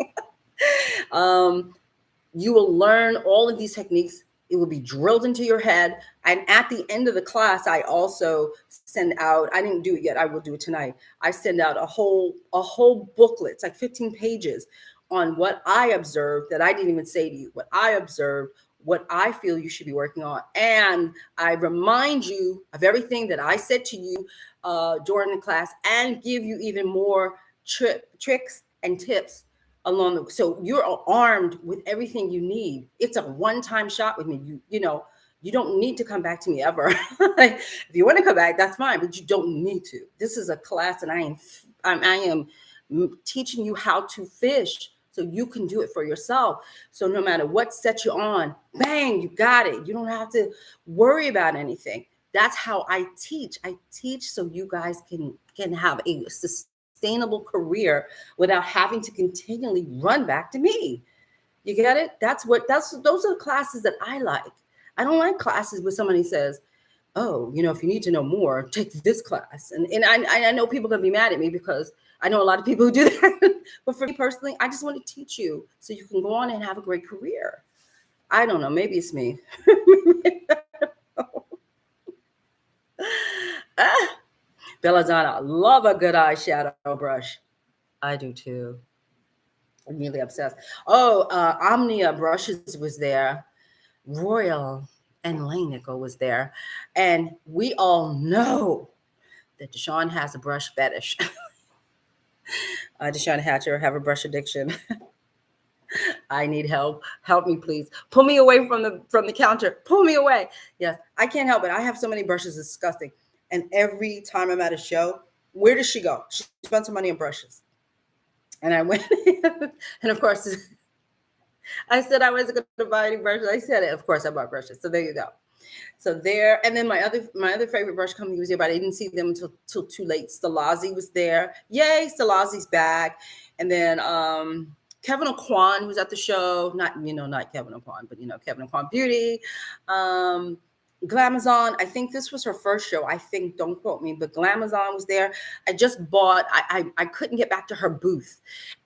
you will learn all of these techniques. It will be drilled into your head. And at the end of the class, I also send out, I didn't do it yet, I will do it tonight. I send out a whole booklet. It's like 15 pages on what I observed that I didn't even say to you, what I observed, what I feel you should be working on. And I remind you of everything that I said to you during the class and give you even more tricks and tips along the, so you're armed with everything you need. It's a one-time shot with me. You don't need to come back to me ever. Like, if you want to come back, that's fine, but you don't need to. This is a class, and I am teaching you how to fish so you can do it for yourself. So no matter what set you on, bang, you got it. You don't have to worry about anything. That's how I teach. I teach so you guys can have a sustainable career without having to continually run back to me. You get it? Those are the classes that I like. I don't like classes where somebody says, oh, if you need to know more, take this class. And I know people are going to be mad at me because I know a lot of people who do that. But for me personally, I just want to teach you so you can go on and have a great career. I don't know. Maybe it's me. Belladonna, love a good eyeshadow brush. I do too. I'm really obsessed. Oh, Omnia Brushes was there. Royal and Langnickel was there. And we all know that DeShawn has a brush fetish. DeShawn Hatcher, have a brush addiction. I need help. Help me, please. Pull me away from the counter. Pull me away. Yes, I can't help it. I have so many brushes. It's disgusting. And every time I'm at a show, where does she go? She spent some money on brushes. And I went, and of course, I said I wasn't going to buy any brushes. I said it. Of course, I bought brushes. So there you go. So there, and then my other favorite brush company was there, but I didn't see them until too late. Stilazzi was there. Yay, Stilazzi's back. And then Kevin O'Quan, who was at the show, not Kevin O'Quan, but Kevin O'Quan Beauty. Glamazon, I think this was her first show. I think, don't quote me, but Glamazon was there. I just bought, I couldn't get back to her booth,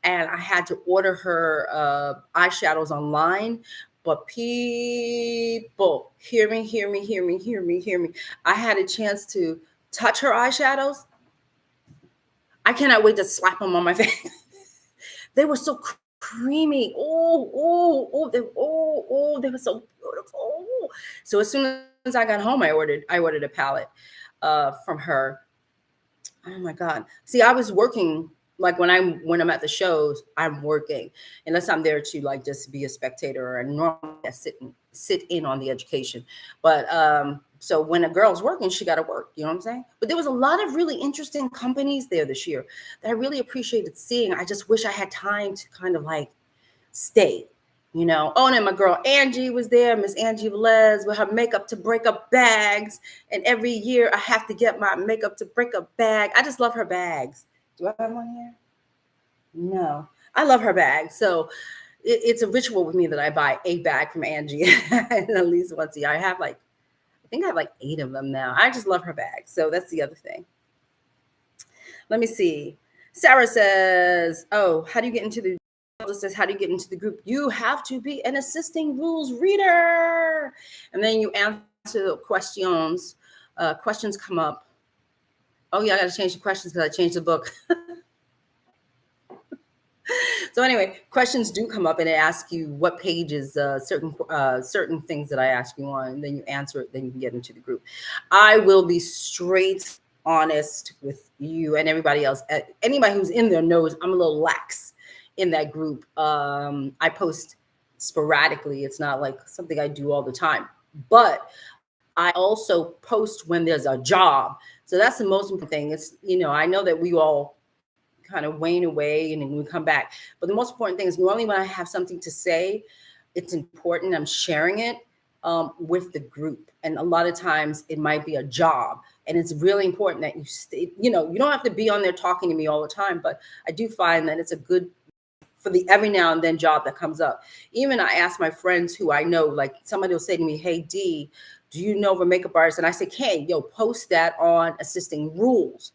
and I had to order her eyeshadows online. But people, hear me. I had a chance to touch her eyeshadows. I cannot wait to slap them on my face. They were so creamy. They were so beautiful. So as soon as I got home, I ordered a palette from her. Oh my God. See, I was working, like when I'm at the shows, I'm working, unless I'm there to like just be a spectator, or normally I sit in on the education. But so when a girl's working, she got to work, you know what I'm saying? But there was a lot of really interesting companies there this year that I really appreciated seeing. I just wish I had time to kind of like stay, Oh, and then my girl Angie was there, Miss Angie Velez, with her makeup to break up bags. And every year I have to get my makeup to break up bag. I just love her bags. Do I have one here? No, I love her bag. So it's a ritual with me that I buy a bag from Angie at least once a year. I think I have like 8 of them now. I just love her bag. So that's the other thing. Let me see. Sarah says, oh, how do you get into the says, how do you get into the group? You have to be an assisting rules reader. And then you answer questions. Questions come up. Oh yeah, I got to change the questions because I changed the book. So anyway, questions do come up, and it asks you what pages, certain things that I ask you on, and then you answer it, then you can get into the group. I will be straight honest with you and everybody else. Anybody who's in there knows I'm a little lax in that group. I post sporadically. It's not like something I do all the time, but I also post when there's a job. So that's the most important thing. It's, I know that we all kind of wane away and then we come back. But the most important thing is normally when I have something to say, it's important. I'm sharing it with the group. And a lot of times it might be a job. And it's really important that you stay, you don't have to be on there talking to me all the time, but I do find that it's a good for the every now and then job that comes up. Even I ask my friends who I know, like somebody will say to me, hey, D, do you know of a makeup artist? And I say, okay, post that on Assisting Rules.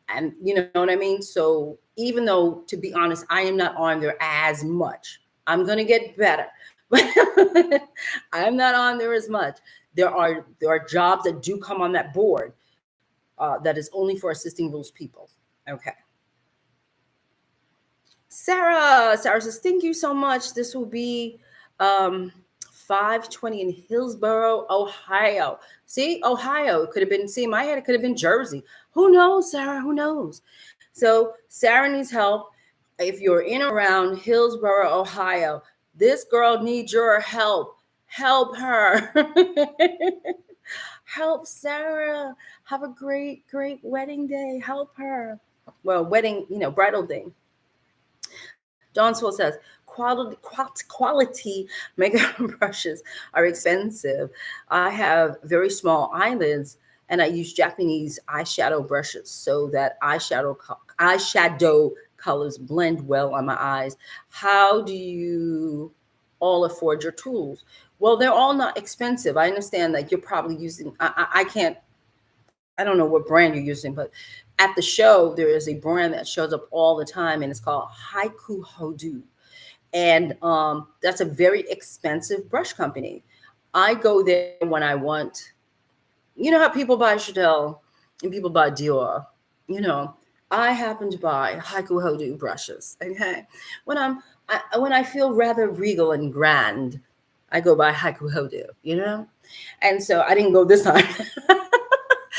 And you know what I mean? So even though, to be honest, I am not on there as much, I'm going to get better, but I'm not on there as much. There are jobs that do come on that board that is only for Assisting Rules people. Okay. Sarah says, thank you so much. This will be 520 in Hillsboro, Ohio. See, Ohio. It could have been, see, in my head, it could have been Jersey. Who knows, Sarah? Who knows? So Sarah needs help. If you're in or around Hillsboro, Ohio, this girl needs your help. Help her. Help Sarah. Have a great, great wedding day. Help her. Well, wedding, bridal day. Dawn Swell says, quality makeup brushes are expensive. I have very small eyelids and I use Japanese eyeshadow brushes so that eyeshadow colors blend well on my eyes. How do you all afford your tools? Well, they're all not expensive. I understand that you're probably using, I don't know what brand you're using, but at the show, there is a brand that shows up all the time, and it's called Haiku Hodu. And that's a very expensive brush company. I go there when I want, how people buy Chanel and people buy Dior, I happen to buy Haiku Hodu brushes. Okay. When I feel rather regal and grand, I go buy Haiku Hodu, And so I didn't go this time.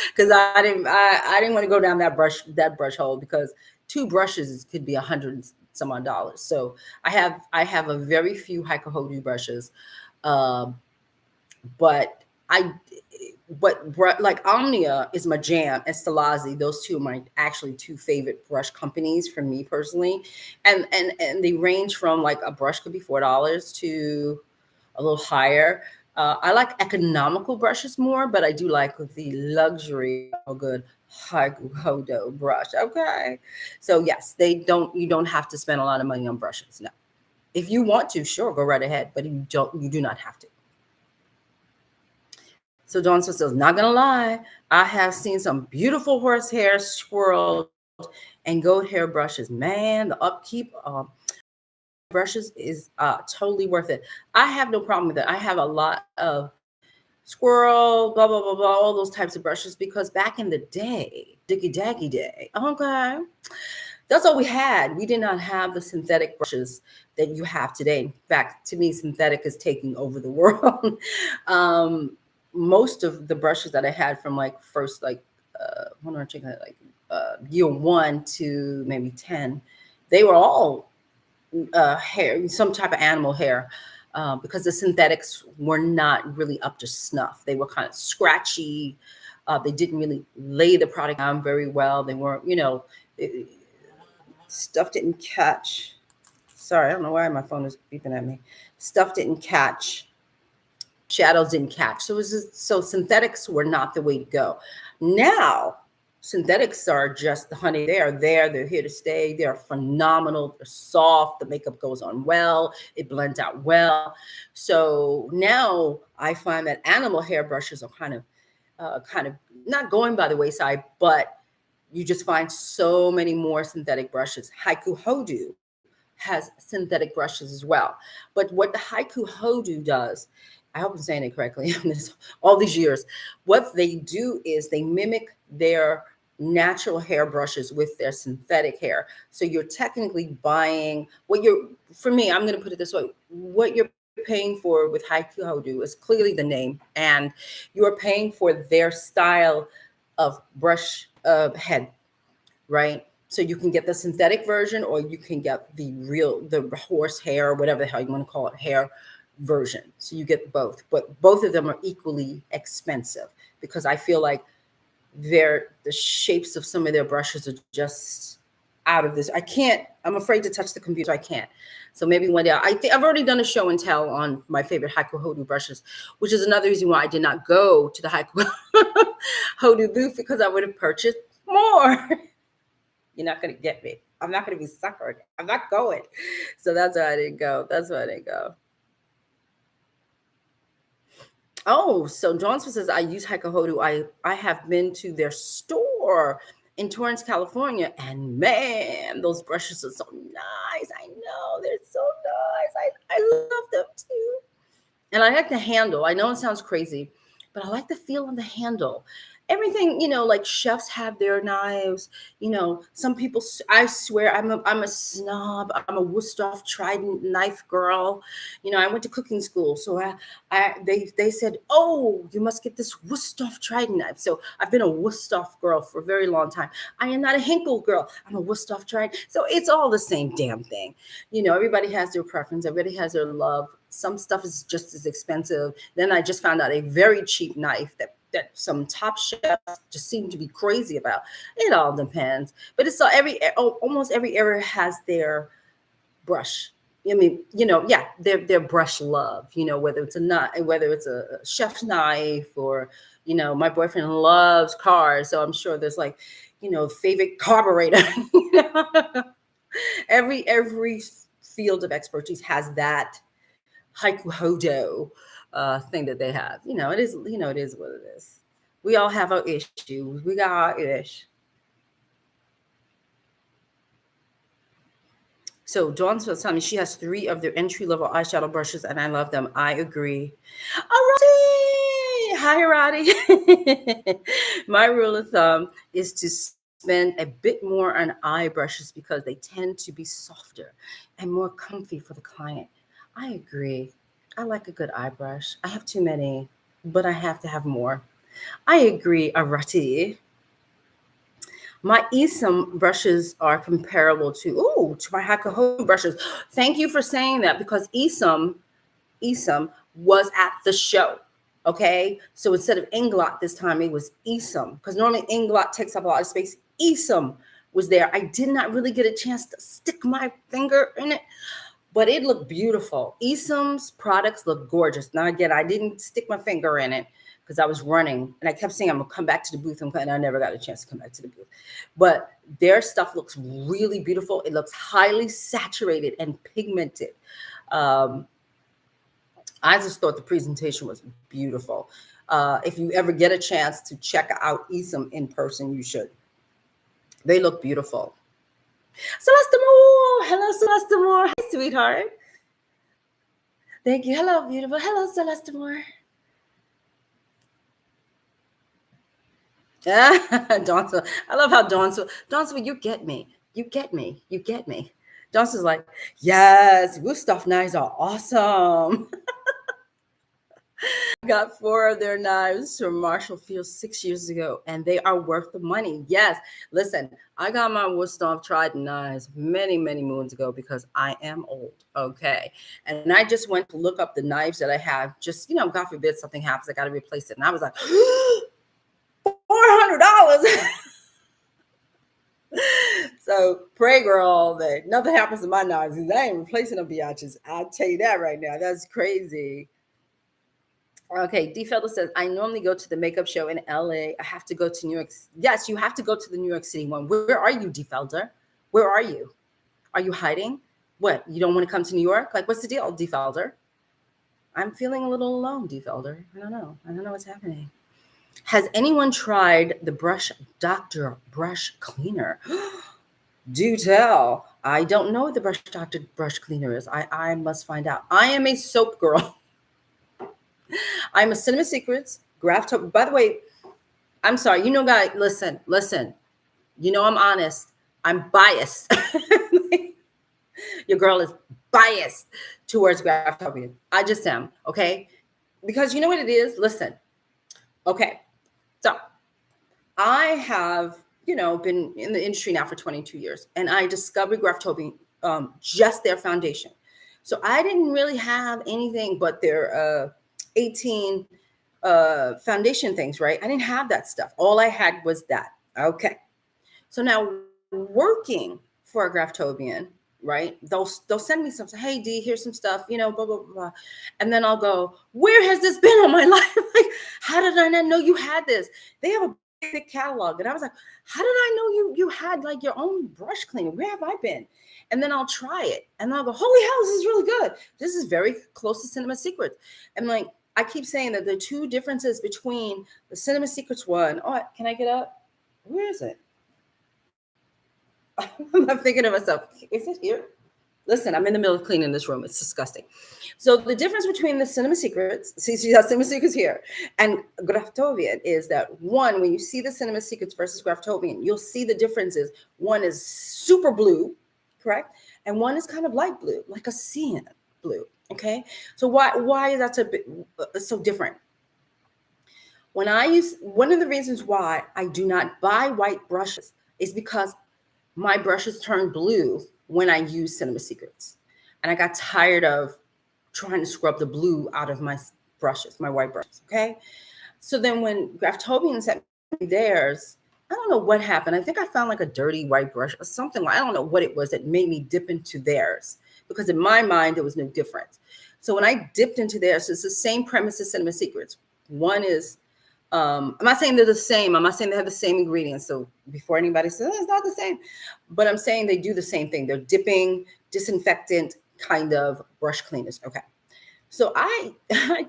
Because I didn't want to go down that brush hole, because 2 brushes could be $100 some odd dollars. So I have a very few Haiku Hodu brushes, but like Omnia is my jam, and Stilazzi, those two are my actually 2 favorite brush companies for me personally, and they range from, like, a brush could be $4 to a little higher. I like economical brushes more, but I do like the luxury of a good Haiku Hodo brush. Okay. So yes, you don't have to spend a lot of money on brushes. No. If you want to, sure, go right ahead, but you do not have to. So Dawn says, not gonna lie, I have seen some beautiful horsehair, squirrel, and goat hair brushes. Man, the upkeep brushes is totally worth it. I have no problem with it. I have a lot of squirrel, blah, blah, blah, blah, all those types of brushes, because back in the day, Dicky Daggy Day, okay, that's all we had. We did not have the synthetic brushes that you have today. In fact, to me, synthetic is taking over the world. Most of the brushes that I had from first, when I'm checking it, year 1 to maybe 10, they were all hair, some type of animal hair, because the synthetics were not really up to snuff. They were kind of scratchy. They didn't really lay the product down very well. They weren't, stuff didn't catch. Sorry, I don't know why my phone is beeping at me. Stuff didn't catch. Shadows didn't catch. So synthetics were not the way to go. Now, synthetics are just the honey. They are there. They're here to stay. They're phenomenal. They're soft. The makeup goes on well. It blends out well. So now I find that animal hair brushes are kind of not going by the wayside, but you just find so many more synthetic brushes. Haiku Hodu has synthetic brushes as well. But what the Haiku Hodu does, I hope I'm saying it correctly, all these years, what they do is they mimic their natural hair brushes with their synthetic hair. So you're technically buying for me, I'm going to put it this way, what you're paying for with Haiku Hodu is clearly the name, and you're paying for their style of brush head, right? So you can get the synthetic version, or you can get the horse hair, or whatever the hell you want to call it, hair version. So you get both, but both of them are equally expensive, because I feel like the shapes of some of their brushes are just out of this. I'm afraid to touch the computer. I can't. So maybe one day, I've already done a show and tell on my favorite Haiku Hodu brushes, which is another reason why I did not go to the Haiku Hodu booth, because I would have purchased more. You're not going to get me. I'm not going to be suckered. I'm not going. So that's why I didn't go. Oh, so Johnson says, I use Haiku Hodu. I have been to their store in Torrance, California, and man, those brushes are so nice. I know, they're so nice. I love them too. And I like the handle. I know it sounds crazy, but I like the feel of the handle. everything, like chefs have their knives. Some people, I swear, I'm a snob. I'm a Wusthof Trident knife girl. I went to cooking school, so they said, oh, you must get this Wusthof Trident knife. So I've been a Wusthof girl for a very long time. I am not a Hinkle girl. I'm a Wusthof Trident. So it's all the same damn thing. Everybody has their preference. Everybody has their love. Some stuff is just as expensive. Then I just found out a very cheap knife that some top chefs just seem to be crazy about. It all depends. But it's almost every area has their brush. I mean, yeah, their brush love, whether it's whether it's a chef's knife or, my boyfriend loves cars. So I'm sure there's like, favorite carburetor. Every field of expertise has that haiku hodo thing that they have. It is what it is. We all have our issues. We got our ish. So Dawn's was telling me she has 3 of their entry-level eyeshadow brushes, and I love them. I agree. Arati! Hi, Arati. My rule of thumb is to spend a bit more on eye brushes because they tend to be softer and more comfy for the client. I agree. I like a good eye brush. I have too many, but I have to have more. I agree, Arati. My Isom brushes are comparable to my Hakuho brushes. Thank you for saying that, because Isom was at the show. Okay, so instead of Inglot this time, it was Isom, because normally Inglot takes up a lot of space. Isom was there. I did not really get a chance to stick my finger in it, but it looked beautiful. Isom's products look gorgeous. Now again, I didn't stick my finger in it because I was running, and I kept saying I'm gonna come back to the booth, and I never got a chance to come back to the booth. But their stuff looks really beautiful. It looks highly saturated and pigmented. I just thought the presentation was beautiful. If you ever get a chance to check out Isom in person, you should. They look beautiful. Celeste Moore. Hello, Celeste Moore. Hi, sweetheart. Thank you. Hello, beautiful. Hello, Celeste Moore. Dawn's, I love how Dawn's, you get me. You get me. You get me. Dawn's is like, yes, Wusthof knives are awesome. I got 4 of their knives from Marshall Field 6 years ago, and they are worth the money. Yes. Listen, I got my Wusthof Trident knives many, many moons ago because I am old. Okay. And I just went to look up the knives that I have. Just, God forbid something happens, I got to replace it. And I was like, $400. So pray, girl, all day. Nothing happens to my knives. I ain't replacing them biatches. I'll tell you that right now. That's crazy. Okay, D Felder says, I normally go to the makeup show in LA. I have to go to New York. Yes, you have to go to the New York City one. Where are you, D Felder? Where are you? Are you hiding? What? You don't want to come to New York? Like, what's the deal, D Felder? I'm feeling a little alone, D Felder. I don't know. I don't know what's happening. Has anyone tried the Dr. Brush Cleaner? Do tell. I don't know what the Dr. Brush Cleaner is. I must find out. I am a soap girl. I'm a Cinema Secrets graph top. By the way, I'm sorry. Guys, listen. I'm honest. I'm biased. Your girl is biased towards Graphtopia. I just am. Okay. Because you know what it is? Listen. Okay. So I have, been in the industry now for 22 years, and I discovered Graphtopia, just their foundation. So I didn't really have anything but their 18 foundation things, right? I didn't have that stuff. All I had was that. Okay. So now working for a Graphtobian, right? They'll send me something. Hey, D, here's some stuff, blah, blah, blah. And then I'll go, where has this been all my life? Like, how did I not know you had this? They have a big catalog. And I was like, how did I know you had like your own brush cleaner? Where have I been? And then I'll try it. And I'll go, holy hell, this is really good. This is very close to Cinema Secrets. And like, I keep saying that the 2 differences between the Cinema Secrets one. Oh, can I get up? Where is it? I'm thinking to myself, is it here? Listen, I'm in the middle of cleaning this room. It's disgusting. So the difference between the Cinema Secrets, see, she has Cinema Secrets here, and Graftobian is that one, when you see the Cinema Secrets versus Graftobian, you'll see the differences. One is super blue, correct? And one is kind of light blue, like a cyan blue, okay? So why is that so different? When I use, one of the reasons why I do not buy white brushes is because my brushes turn blue when I use Cinema Secrets. And I got tired of trying to scrub the blue out of my brushes, my white brushes, okay? So then when Graftobian sent me theirs, I don't know what happened. I think I found like a dirty white brush or something. I don't know what it was that made me dip into theirs, because in my mind, there was no difference. So when I dipped into theirs, it's the same premise as Cinema Secrets. One is, I'm not saying they're the same. I'm not saying they have the same ingredients. So before anybody says it's not the same, but I'm saying they do the same thing. They're dipping, disinfectant kind of brush cleaners. Okay. So I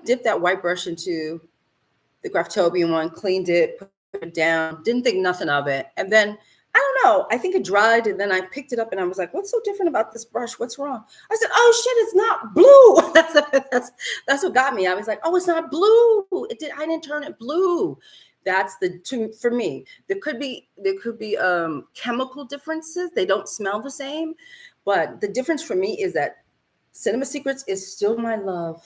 dipped that white brush into the Graftobian one, cleaned it, put it down, didn't think nothing of it. And then I don't know, I think it dried, and then I picked it up and I was like, what's so different about this brush? What's wrong? I said, oh shit, it's not blue. That's what got me. I was like, oh, it's not blue. I didn't turn it blue. That's for me. There could be chemical differences. They don't smell the same, but the difference for me is that Cinema Secrets is still my love.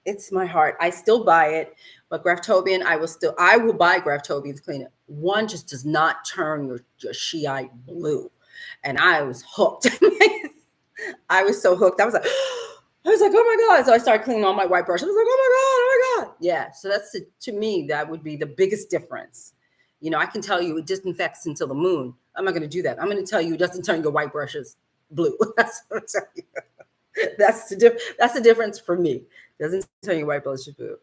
It's my heart. I still buy it, but Graftobian, I will buy Graftobian's cleaner. One just does not turn your Shiite blue. And I was hooked. I was so hooked. I was like, oh my God. So I started cleaning all my white brushes. I was like, oh my God. Yeah. So to me, that would be the biggest difference. You know, I can tell you it disinfects until the moon. I'm not going to do that. I'm going to tell you it doesn't turn your white brushes blue. That's what I'm telling you. That's the difference for me. Doesn't turn your white brushes blue.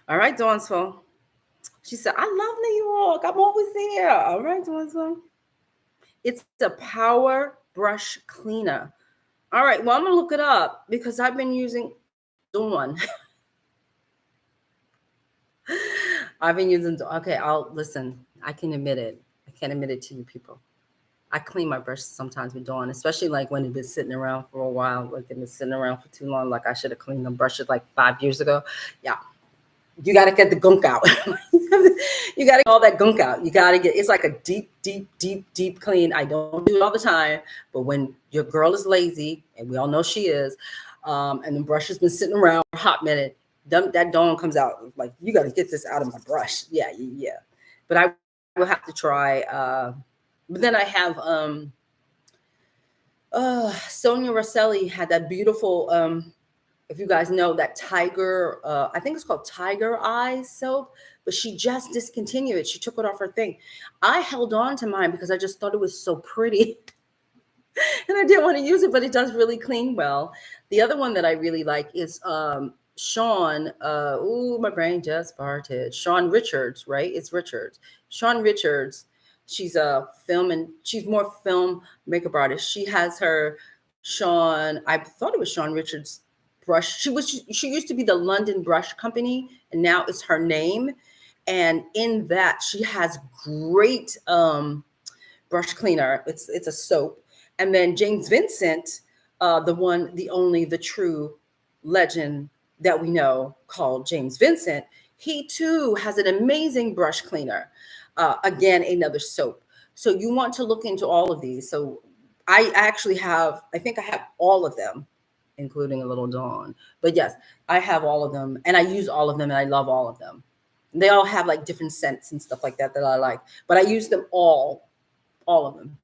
All right, Dawnsville. She said, I love New York. I'm always there. All right, Dawnsville. It's a power brush cleaner. All right, well, I'm going to look it up because I've been using Dawn. I've been using, okay, I'll listen. I can admit it. I can't admit it to you people. I clean my brushes sometimes with Dawn, especially like when it's been sitting around for a while, like it's been sitting around for too long. Like I should have cleaned them brushes like 5 years ago. Yeah. You got to get the gunk out. You got to get all that gunk out. You got to it's like a deep clean. I don't do it all the time, but when your girl is lazy, and we all know she is, and the brush has been sitting around for a hot minute, that Dawn comes out like, you got to get this out of my brush. Yeah. But I will have to try. But then I have Sonia Rosselli had that beautiful, if you guys know that Tiger, I think it's called Tiger Eye soap, but she just discontinued it. She took it off her thing. I held on to mine because I just thought it was so pretty. And I didn't want to use it, but it does really clean well. The other one that I really like is Sean. My brain just farted. Sean Richards, right? It's Richards. Sean Richards. She's she's more film makeup artist. She has her Sean. I thought it was Sean Richards brush. She used to be the London Brush Company, and now it's her name. And in that, she has great brush cleaner. It's a soap. And then James Vincent, the one, the only, the true legend that we know, called James Vincent, he too has an amazing brush cleaner. Again, another soap. So you want to look into all of these. So I think I have all of them, including a little Dawn. But yes, I have all of them, and I use all of them, and I love all of them. They all have like different scents and stuff like that I like, but I use them all of them.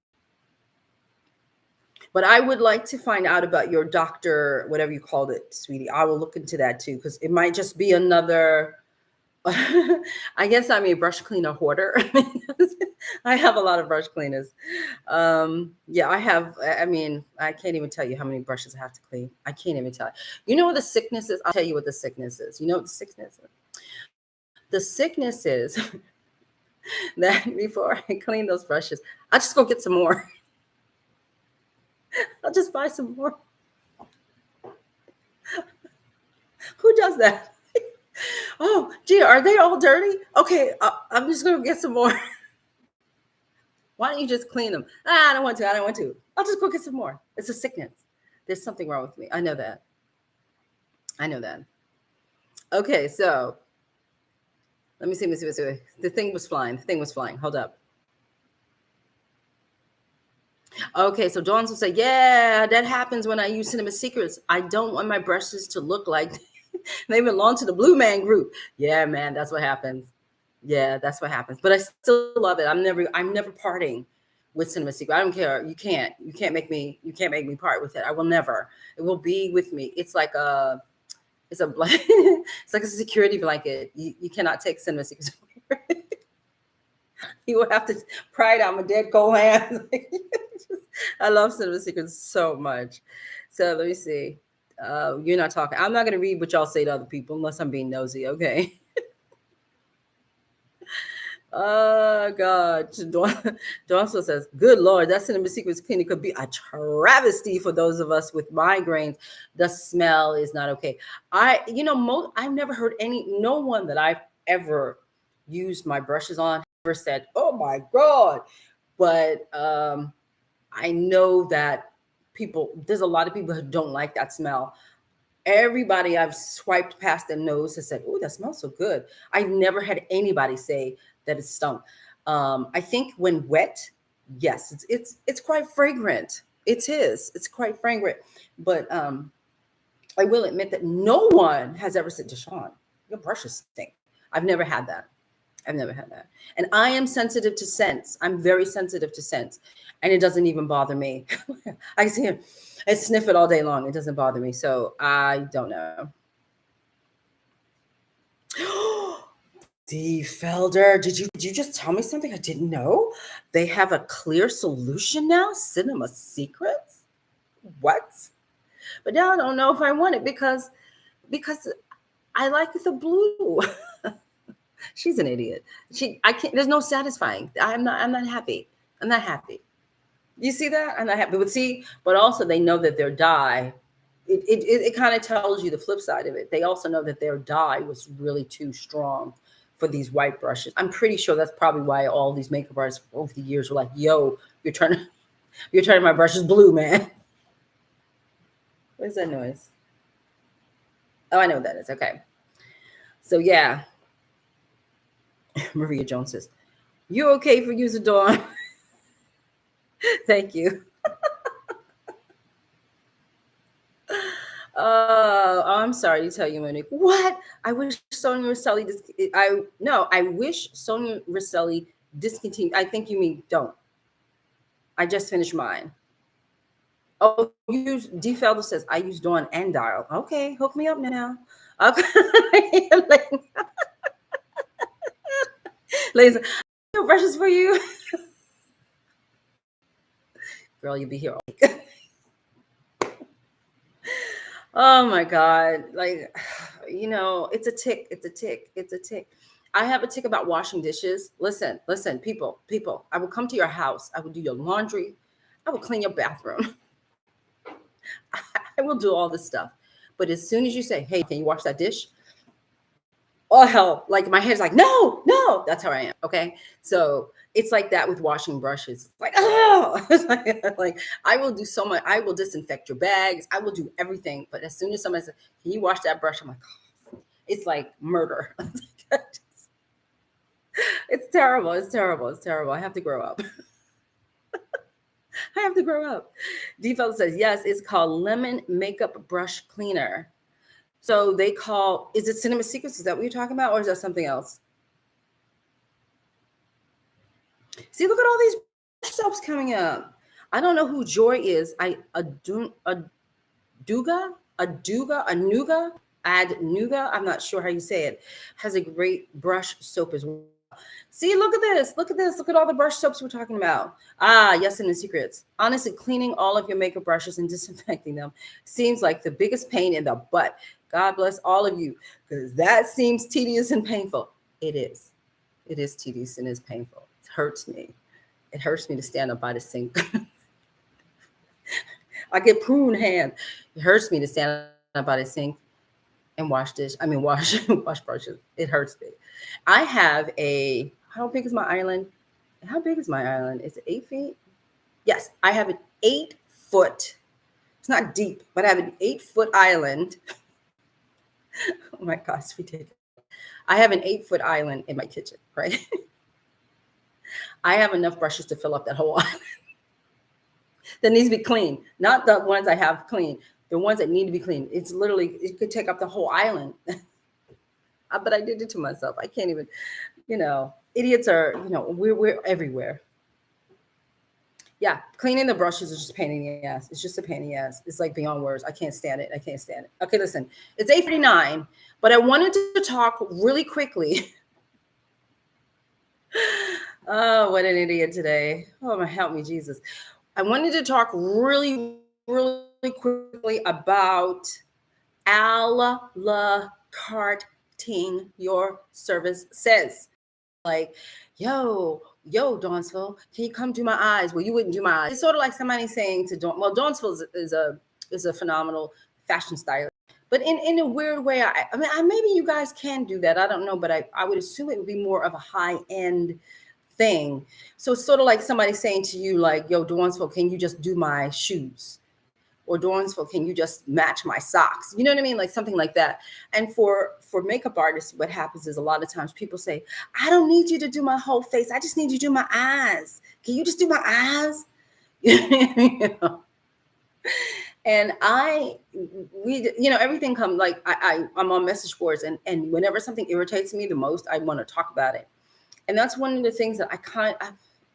But I would like to find out about your doctor, whatever you called it, sweetie. I will look into that too, because it might just be another, I guess I'm a brush cleaner hoarder. I have a lot of brush cleaners. Yeah, I can't even tell you how many brushes I have to clean. I can't even tell you. You know what the sickness is? I'll tell you what the sickness is. You know what the sickness is? The sickness is that before I clean those brushes, I'll just go get some more. I'll just buy some more. Who does that? Oh, gee, are they all dirty? Okay, I'm just going to get some more. Why don't you just clean them? I don't want to. I don't want to. I'll just go get some more. It's a sickness. There's something wrong with me. I know that. I know that. Okay, so let me see. The thing was flying. Hold up. Okay, so Dawn's will say, yeah, that happens when I use Cinema Secrets. I don't want my brushes to look like they belong to the Blue Man Group. Yeah, man, that's what happens. Yeah, that's what happens. But I still love it. I'm never parting with Cinema Secret. I don't care. You can't make me part with it. I will never. It will be with me. It's like a it's like a security blanket. You cannot take Cinema Secrets. You will have to pry it out my dead cold hands. I love Cinema Secrets so much. So let me see. You're not talking. I'm not going to read what y'all say to other people unless I'm being nosy. Okay. Oh God. Dawn still says, good Lord, that Cinema Secrets cleaning could be a travesty for those of us with migraines. The smell is not okay. I've never heard no one that I've ever used my brushes on ever said, oh my God. But I know that there's a lot of people who don't like that smell. Everybody I've swiped past their nose has said, oh, that smells so good. I've never had anybody say that it stunk. I think when wet, yes, it's quite fragrant. It is. It's quite fragrant. But I will admit that no one has ever said, DeShawn, your brushes stink. I've never had that. And I am sensitive to scents. I'm very sensitive to scents. And it doesn't even bother me. I can see him. I sniff it all day long. It doesn't bother me. So I don't know. D. Felder, did you just tell me something I didn't know? They have a clear solution now? Cinema Secrets? What? But now I don't know if I want it because I like the blue. She's an idiot. I can't. There's no satisfying. I'm not happy. I'm not happy. You see that? I'm not happy. But also they know that their dye. It kind of tells you the flip side of it. They also know that their dye was really too strong for these white brushes. I'm pretty sure that's probably why all these makeup artists over the years were like, "Yo, you're turning my brushes blue, man." What is that noise? Oh, I know what that is. Okay. So yeah. Maria Jones says, you okay for using Dawn? Thank you. I'm sorry to tell you, Monique. What? I wish Sonia Rosselli I wish Sonia Rosselli discontinued. I think you mean don't. I just finished mine. Oh, D. Felder says, I use Dawn and Dial. Okay, hook me up now. Okay. Ladies, no brushes for you. Girl, you'll be here all week. Oh my God. Like, it's a tick. I have a tick about washing dishes. Listen, people, I will come to your house. I will do your laundry. I will clean your bathroom. I will do all this stuff. But as soon as you say, hey, can you wash that dish? Oh, hell, like my head's like, no, that's how I am. Okay. So it's like that with washing brushes. It's like, oh, like I will do so much. I will disinfect your bags. I will do everything. But as soon as somebody says, can you wash that brush? I'm like, oh. It's like murder. It's terrible. I have to grow up. D. Fellow says, yes, it's called Lemon Makeup Brush Cleaner. So is it Cinema Secrets? Is that what you're talking about? Or is that something else? See, look at all these soaps coming up. I don't know who Joy is. Anuga. I'm not sure how you say it. Has a great brush soap as well. See, look at this. Look at all the brush soaps we're talking about. Yes, Cinema Secrets. Honestly, cleaning all of your makeup brushes and disinfecting them seems like the biggest pain in the butt. God bless all of you, because that seems tedious and painful. It is. It is tedious and it's painful. It hurts me. It hurts me to stand up by the sink. I get prune hands. It hurts me to stand up by the sink and wash brushes. It hurts me. I have how big is my island? How big is my island? Is it 8 feet? Yes, I have an 8-foot. It's not deep, but I have an 8-foot island. Oh my gosh, it's ridiculous. I have an 8-foot island in my kitchen, right? I have enough brushes to fill up that whole island. That needs to be clean, not the ones I have clean, the ones that need to be clean. It's literally, it could take up the whole island. But I did it to myself. I can't even, idiots are, we're everywhere. Yeah, cleaning the brushes is just a pain in the ass. It's just a pain in the ass. It's like beyond words. I can't stand it. I can't stand it. Okay, listen, it's 8:49, but I wanted to talk really quickly. Oh, what an idiot today. Oh, my help me, Jesus. I wanted to talk really, really quickly about a la carting your services. Like, yo, Dawnsville, can you come do my eyes? Well, you wouldn't do my eyes. It's sort of like somebody saying to Dawnsville is a phenomenal fashion stylist. But in a weird way, I mean, maybe you guys can do that. I don't know, but I would assume it would be more of a high end thing. So it's sort of like somebody saying to you, like, yo, Dawnsville, can you just do my shoes? Or Dawnsville, can you just match my socks? You know what I mean? Like something like that. And for makeup artists, what happens is a lot of times people say, I don't need you to do my whole face. I just need you to do my eyes. Can you just do my eyes? You know? And everything comes like I'm on message boards, and whenever something irritates me the most, I want to talk about it. And that's one of the things that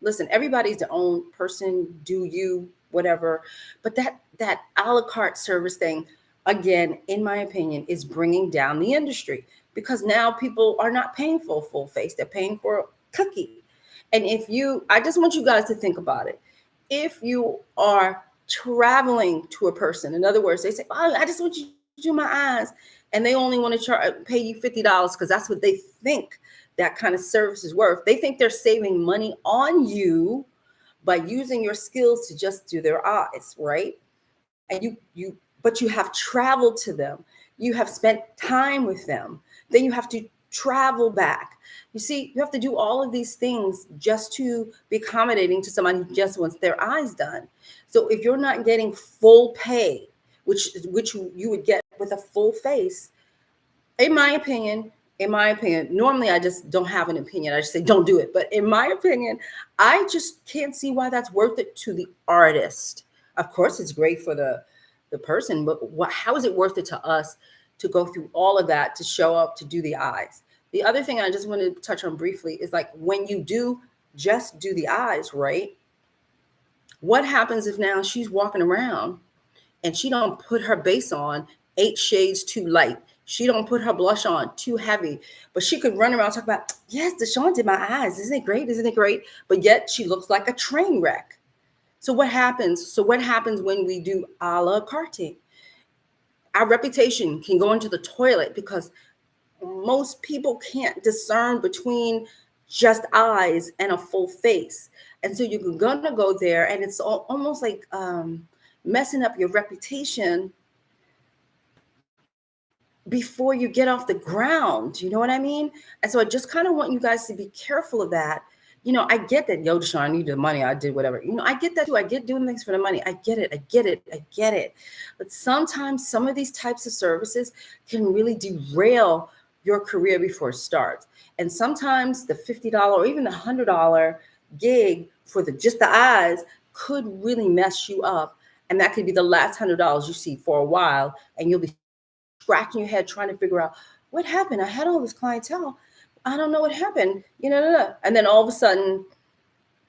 listen, everybody's their own person, do you, whatever. But that a la carte service thing, again, in my opinion, is bringing down the industry, because now people are not paying for a full face. They're paying for a cookie. And I just want you guys to think about it. If you are traveling to a person, in other words, they say, oh, I just want you to do my eyes, and they only want to pay you $50 because that's what they think that kind of service is worth. They think they're saving money on you by using your skills to just do their eyes, right? And but you have traveled to them. You have spent time with them. Then you have to travel back. You see, you have to do all of these things just to be accommodating to somebody who just wants their eyes done. So if you're not getting full pay, which you would get with a full face, in my opinion, normally I just don't have an opinion. I just say, don't do it. But in my opinion, I just can't see why that's worth it to the artist. Of course, it's great for the person, but how is it worth it to us to go through all of that, to show up, to do the eyes? The other thing I just wanted to touch on briefly is, like, when you do just do the eyes, right? What happens if now she's walking around and she don't put her base on 8 shades too light? She don't put her blush on too heavy, but she could run around and talk about, yes, DeShawn did my eyes. Isn't it great? Isn't it great? But yet she looks like a train wreck. So what happens? When we do a la carte? Our reputation can go into the toilet because most people can't discern between just eyes and a full face. And so you're gonna go there, and it's almost like messing up your reputation before you get off the ground. You know what I mean? And so I just kind of want you guys to be careful of that. I get that, yo, DeShawn, I need the money. I did whatever. I get that too. I get doing things for the money. I get it. But sometimes some of these types of services can really derail your career before it starts. And sometimes the $50 or even the $100 gig for just the eyes could really mess you up. And that could be the last $100 you see for a while. And you'll be scratching your head trying to figure out what happened. I had all this clientele. I don't know what happened. And then all of a sudden,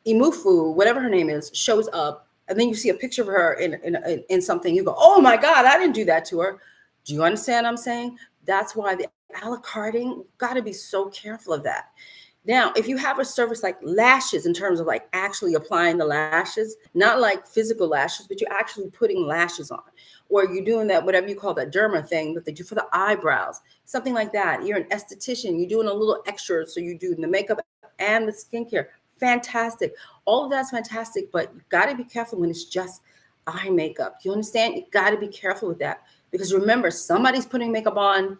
Imufu, whatever her name is, shows up, and then you see a picture of her in something. You go, oh my God, I didn't do that to her. Do you understand what I'm saying? That's why the a la carting, got to be so careful of that. Now, if you have a service like lashes, in terms of like actually applying the lashes, not like physical lashes, but you're actually putting lashes on, or you're doing that, whatever you call that derma thing that they do for the eyebrows, something like that. You're an esthetician, you're doing a little extra. So you do the makeup and the skincare. Fantastic. All of that's fantastic, but you got to be careful when it's just eye makeup. You understand? You got to be careful with that, because remember, somebody's putting makeup on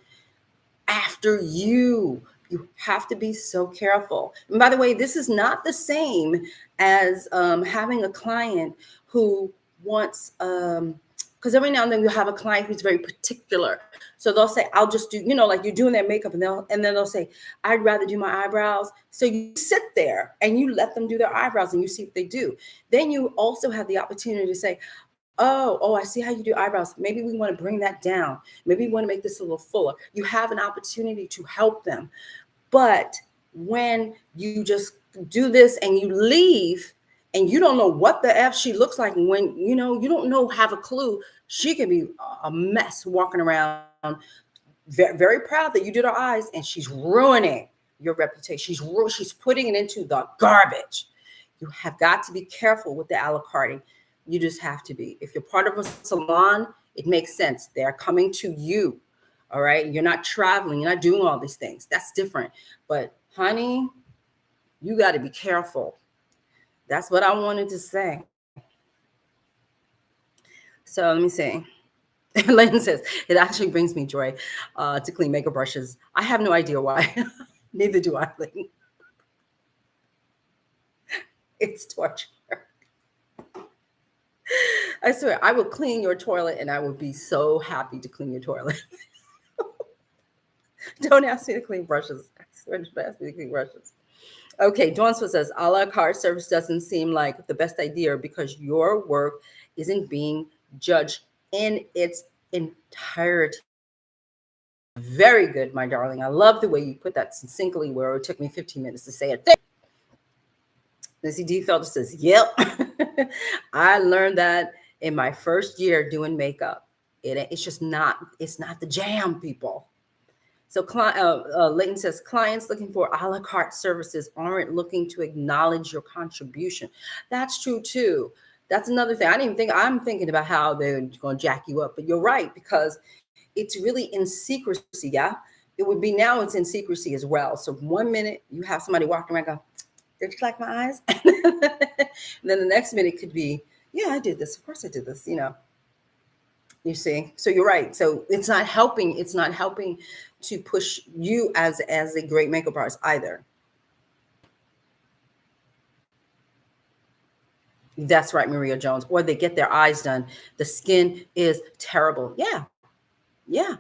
after you. You have to be so careful. And by the way, this is not the same as having a client who wants, because every now and then you have a client who's very particular. So they'll say, I'll just do, like you're doing their makeup, and then they'll say, I'd rather do my eyebrows. So you sit there and you let them do their eyebrows and you see what they do. Then you also have the opportunity to say, oh, I see how you do eyebrows. Maybe we want to bring that down. Maybe we want to make this a little fuller. You have an opportunity to help them. But when you just do this and you leave and you don't know what the F she looks like, when you don't know, have a clue, she can be a mess walking around, very, very proud that you did her eyes, and she's ruining your reputation. She's putting it into the garbage. You have got to be careful with the a la carte. You just have to be. If you're part of a salon, it makes sense. They're coming to you. All right. You're not traveling. You're not doing all these things. That's different. But honey, you got to be careful. That's what I wanted to say. So let me see. Layton says, it actually brings me joy to clean makeup brushes. I have no idea why. Neither do I, Layton. It's torture. I swear, I will clean your toilet and I will be so happy to clean your toilet. Don't ask me to clean brushes. I swear, don't ask me to clean brushes. Okay, Dawn says, a la carte service doesn't seem like the best idea because your work isn't being judged in its entirety. Very good, my darling. I love the way you put that succinctly, where it took me 15 minutes to say it. Lizzie D. Felder says, yep. I learned that in my first year doing makeup. It's not the jam, people. So Layton says, clients looking for a la carte services aren't looking to acknowledge your contribution. That's true too. That's another thing. I'm thinking about how they're going to jack you up, but you're right, because it's really in secrecy. Yeah. It would be, now it's in secrecy as well. So 1 minute you have somebody walking around, go, did you like my eyes? And then the next minute could be, yeah, I did this. Of course I did this, You see? So you're right. So it's not helping. It's not helping to push you as a great makeup artist either. That's right, Maria Jones. Or they get their eyes done. The skin is terrible. Yeah. Yeah.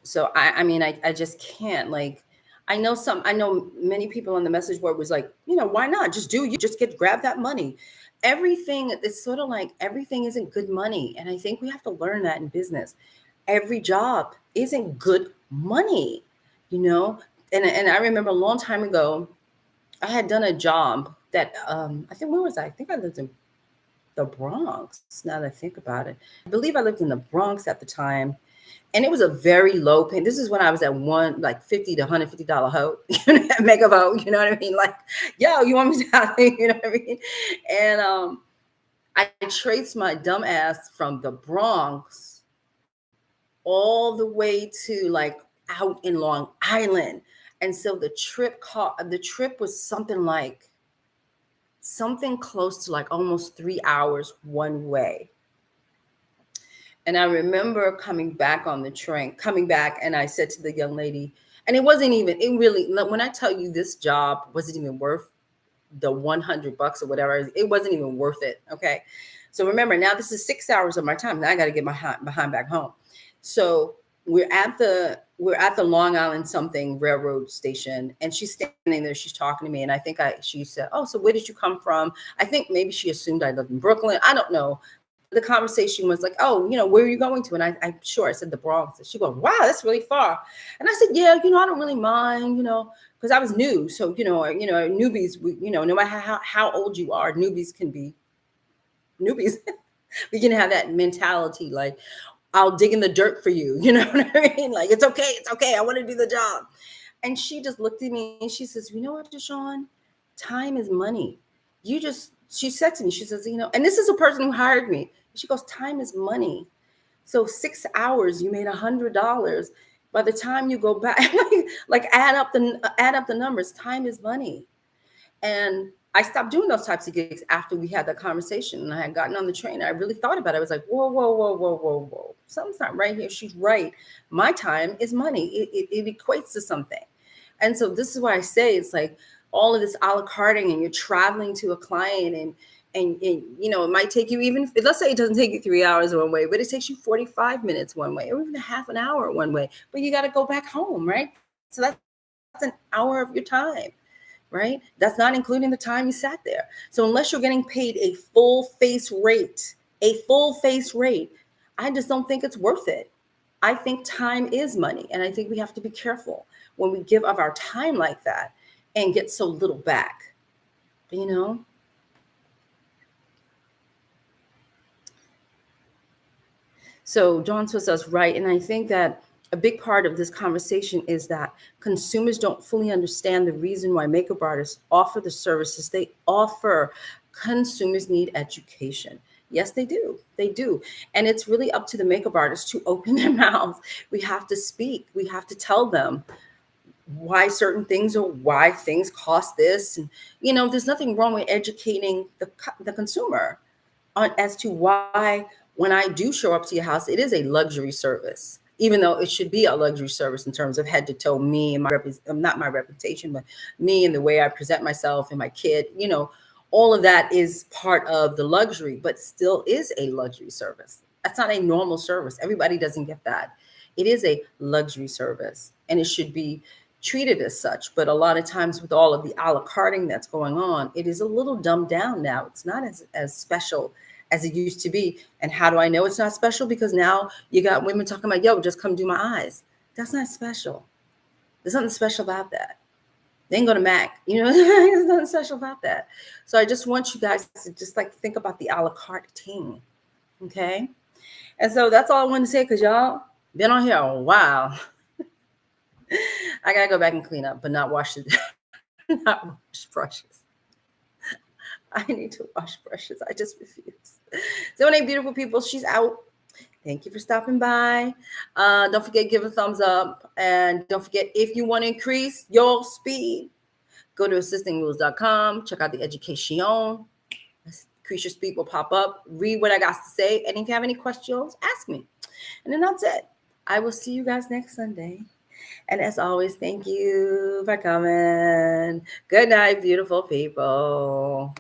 So I just can't, like, I know many people on the message board was like, why not just grab that money. Everything, it's sort of like everything isn't good money. And I think we have to learn that in business. Every job isn't good money, And I remember a long time ago, I had done a job that I think, where was I? I think I lived in the Bronx. Now that I think about it, I believe I lived in the Bronx at the time. And it was a very low pay. This is when I was at $50 to $150 hoe, makeup hoe, you know what I mean? Like, yo, you want me to, you know what I mean? And I traced my dumb ass from the Bronx all the way to like out in Long Island. And so the trip was something close to like almost 3 hours one way. And I remember coming back on the train, and I said to the young lady, and when I tell you this job wasn't even worth the $100 or whatever, it wasn't even worth it. Okay. So remember, now this is 6 hours of my time. Now I got to get my behind back home. So we're at the Long Island something railroad station, and she's standing there. She's talking to me, and I think she said, "Oh, so where did you come from?" I think maybe she assumed I lived in Brooklyn. I don't know. The conversation was like, "Oh, where are you going to?" And I said the Bronx. And she goes, "Wow, that's really far." And I said, "Yeah, I don't really mind, because I was new. So, newbies, no matter how old you are, newbies can be newbies." We can have that mentality, like, I'll dig in the dirt for you. You know what I mean? Like, it's okay. I want to do the job. And she just looked at me and she says, "You know what, DeShawn? Time is money. She said to me, she says, and this is a person who hired me. She goes, time is money. So 6 hours, you made $100. By the time you go back, like add up the numbers, time is money." And I stopped doing those types of gigs after we had that conversation, and I had gotten on the train. I really thought about it. I was like, whoa, whoa, whoa, whoa, whoa, whoa. Something's not right here. She's right. My time is money. It equates to something. And so this is why I say it's like all of this a la carting, and you're traveling to a client, and you know, it might take you, even let's say it doesn't take you 3 hours one way, but it takes you 45 minutes one way, or even a half an hour one way, but you got to go back home, right? So that's an hour of your time, right? That's not including the time you sat there. So unless you're getting paid a full face rate, I just don't think it's worth it. I think time is money, and I think we have to be careful when we give of our time like that and get so little back, you know? So John Swiss is right. And I think that a big part of this conversation is that consumers don't fully understand the reason why makeup artists offer the services they offer. Consumers need education. Yes, they do. They do. And it's really up to the makeup artists to open their mouths. We have to speak. We have to tell them why certain things, or why things cost this. And, you know, there's nothing wrong with educating the consumer on as to why, when I do show up to your house, it is a luxury service, even though it should be a luxury service in terms of head to toe, me and my not my reputation, but me and the way I present myself and my kid, you know, all of that is part of the luxury, but still is a luxury service. That's not a normal service. Everybody doesn't get that. It is a luxury service, and it should be treated as such. But a lot of times with all of the a la carting that's going on, it is a little dumbed down now. It's not as special as it used to be. And how do I know it's not special? Because now you got women talking about, yo, just come do my eyes. That's not special. There's nothing special about that. They ain't go to Mac, you know, there's nothing special about that. So I just want you guys to just like think about the a la carte team. Okay. And so that's all I wanted to say, because y'all been on here a while. I gotta go back and clean up, but not wash it, not wash brushes. I need to wash brushes. I just refuse. So many beautiful people. She's out. Thank you for stopping by. Don't forget, give a thumbs up. And don't forget, if you want to increase your speed, go to assistingrules.com. Check out the education. Increase your speed will pop up. Read what I got to say. And if you have any questions, ask me. And then that's it. I will see you guys next Sunday. And as always, thank you for coming. Good night, beautiful people.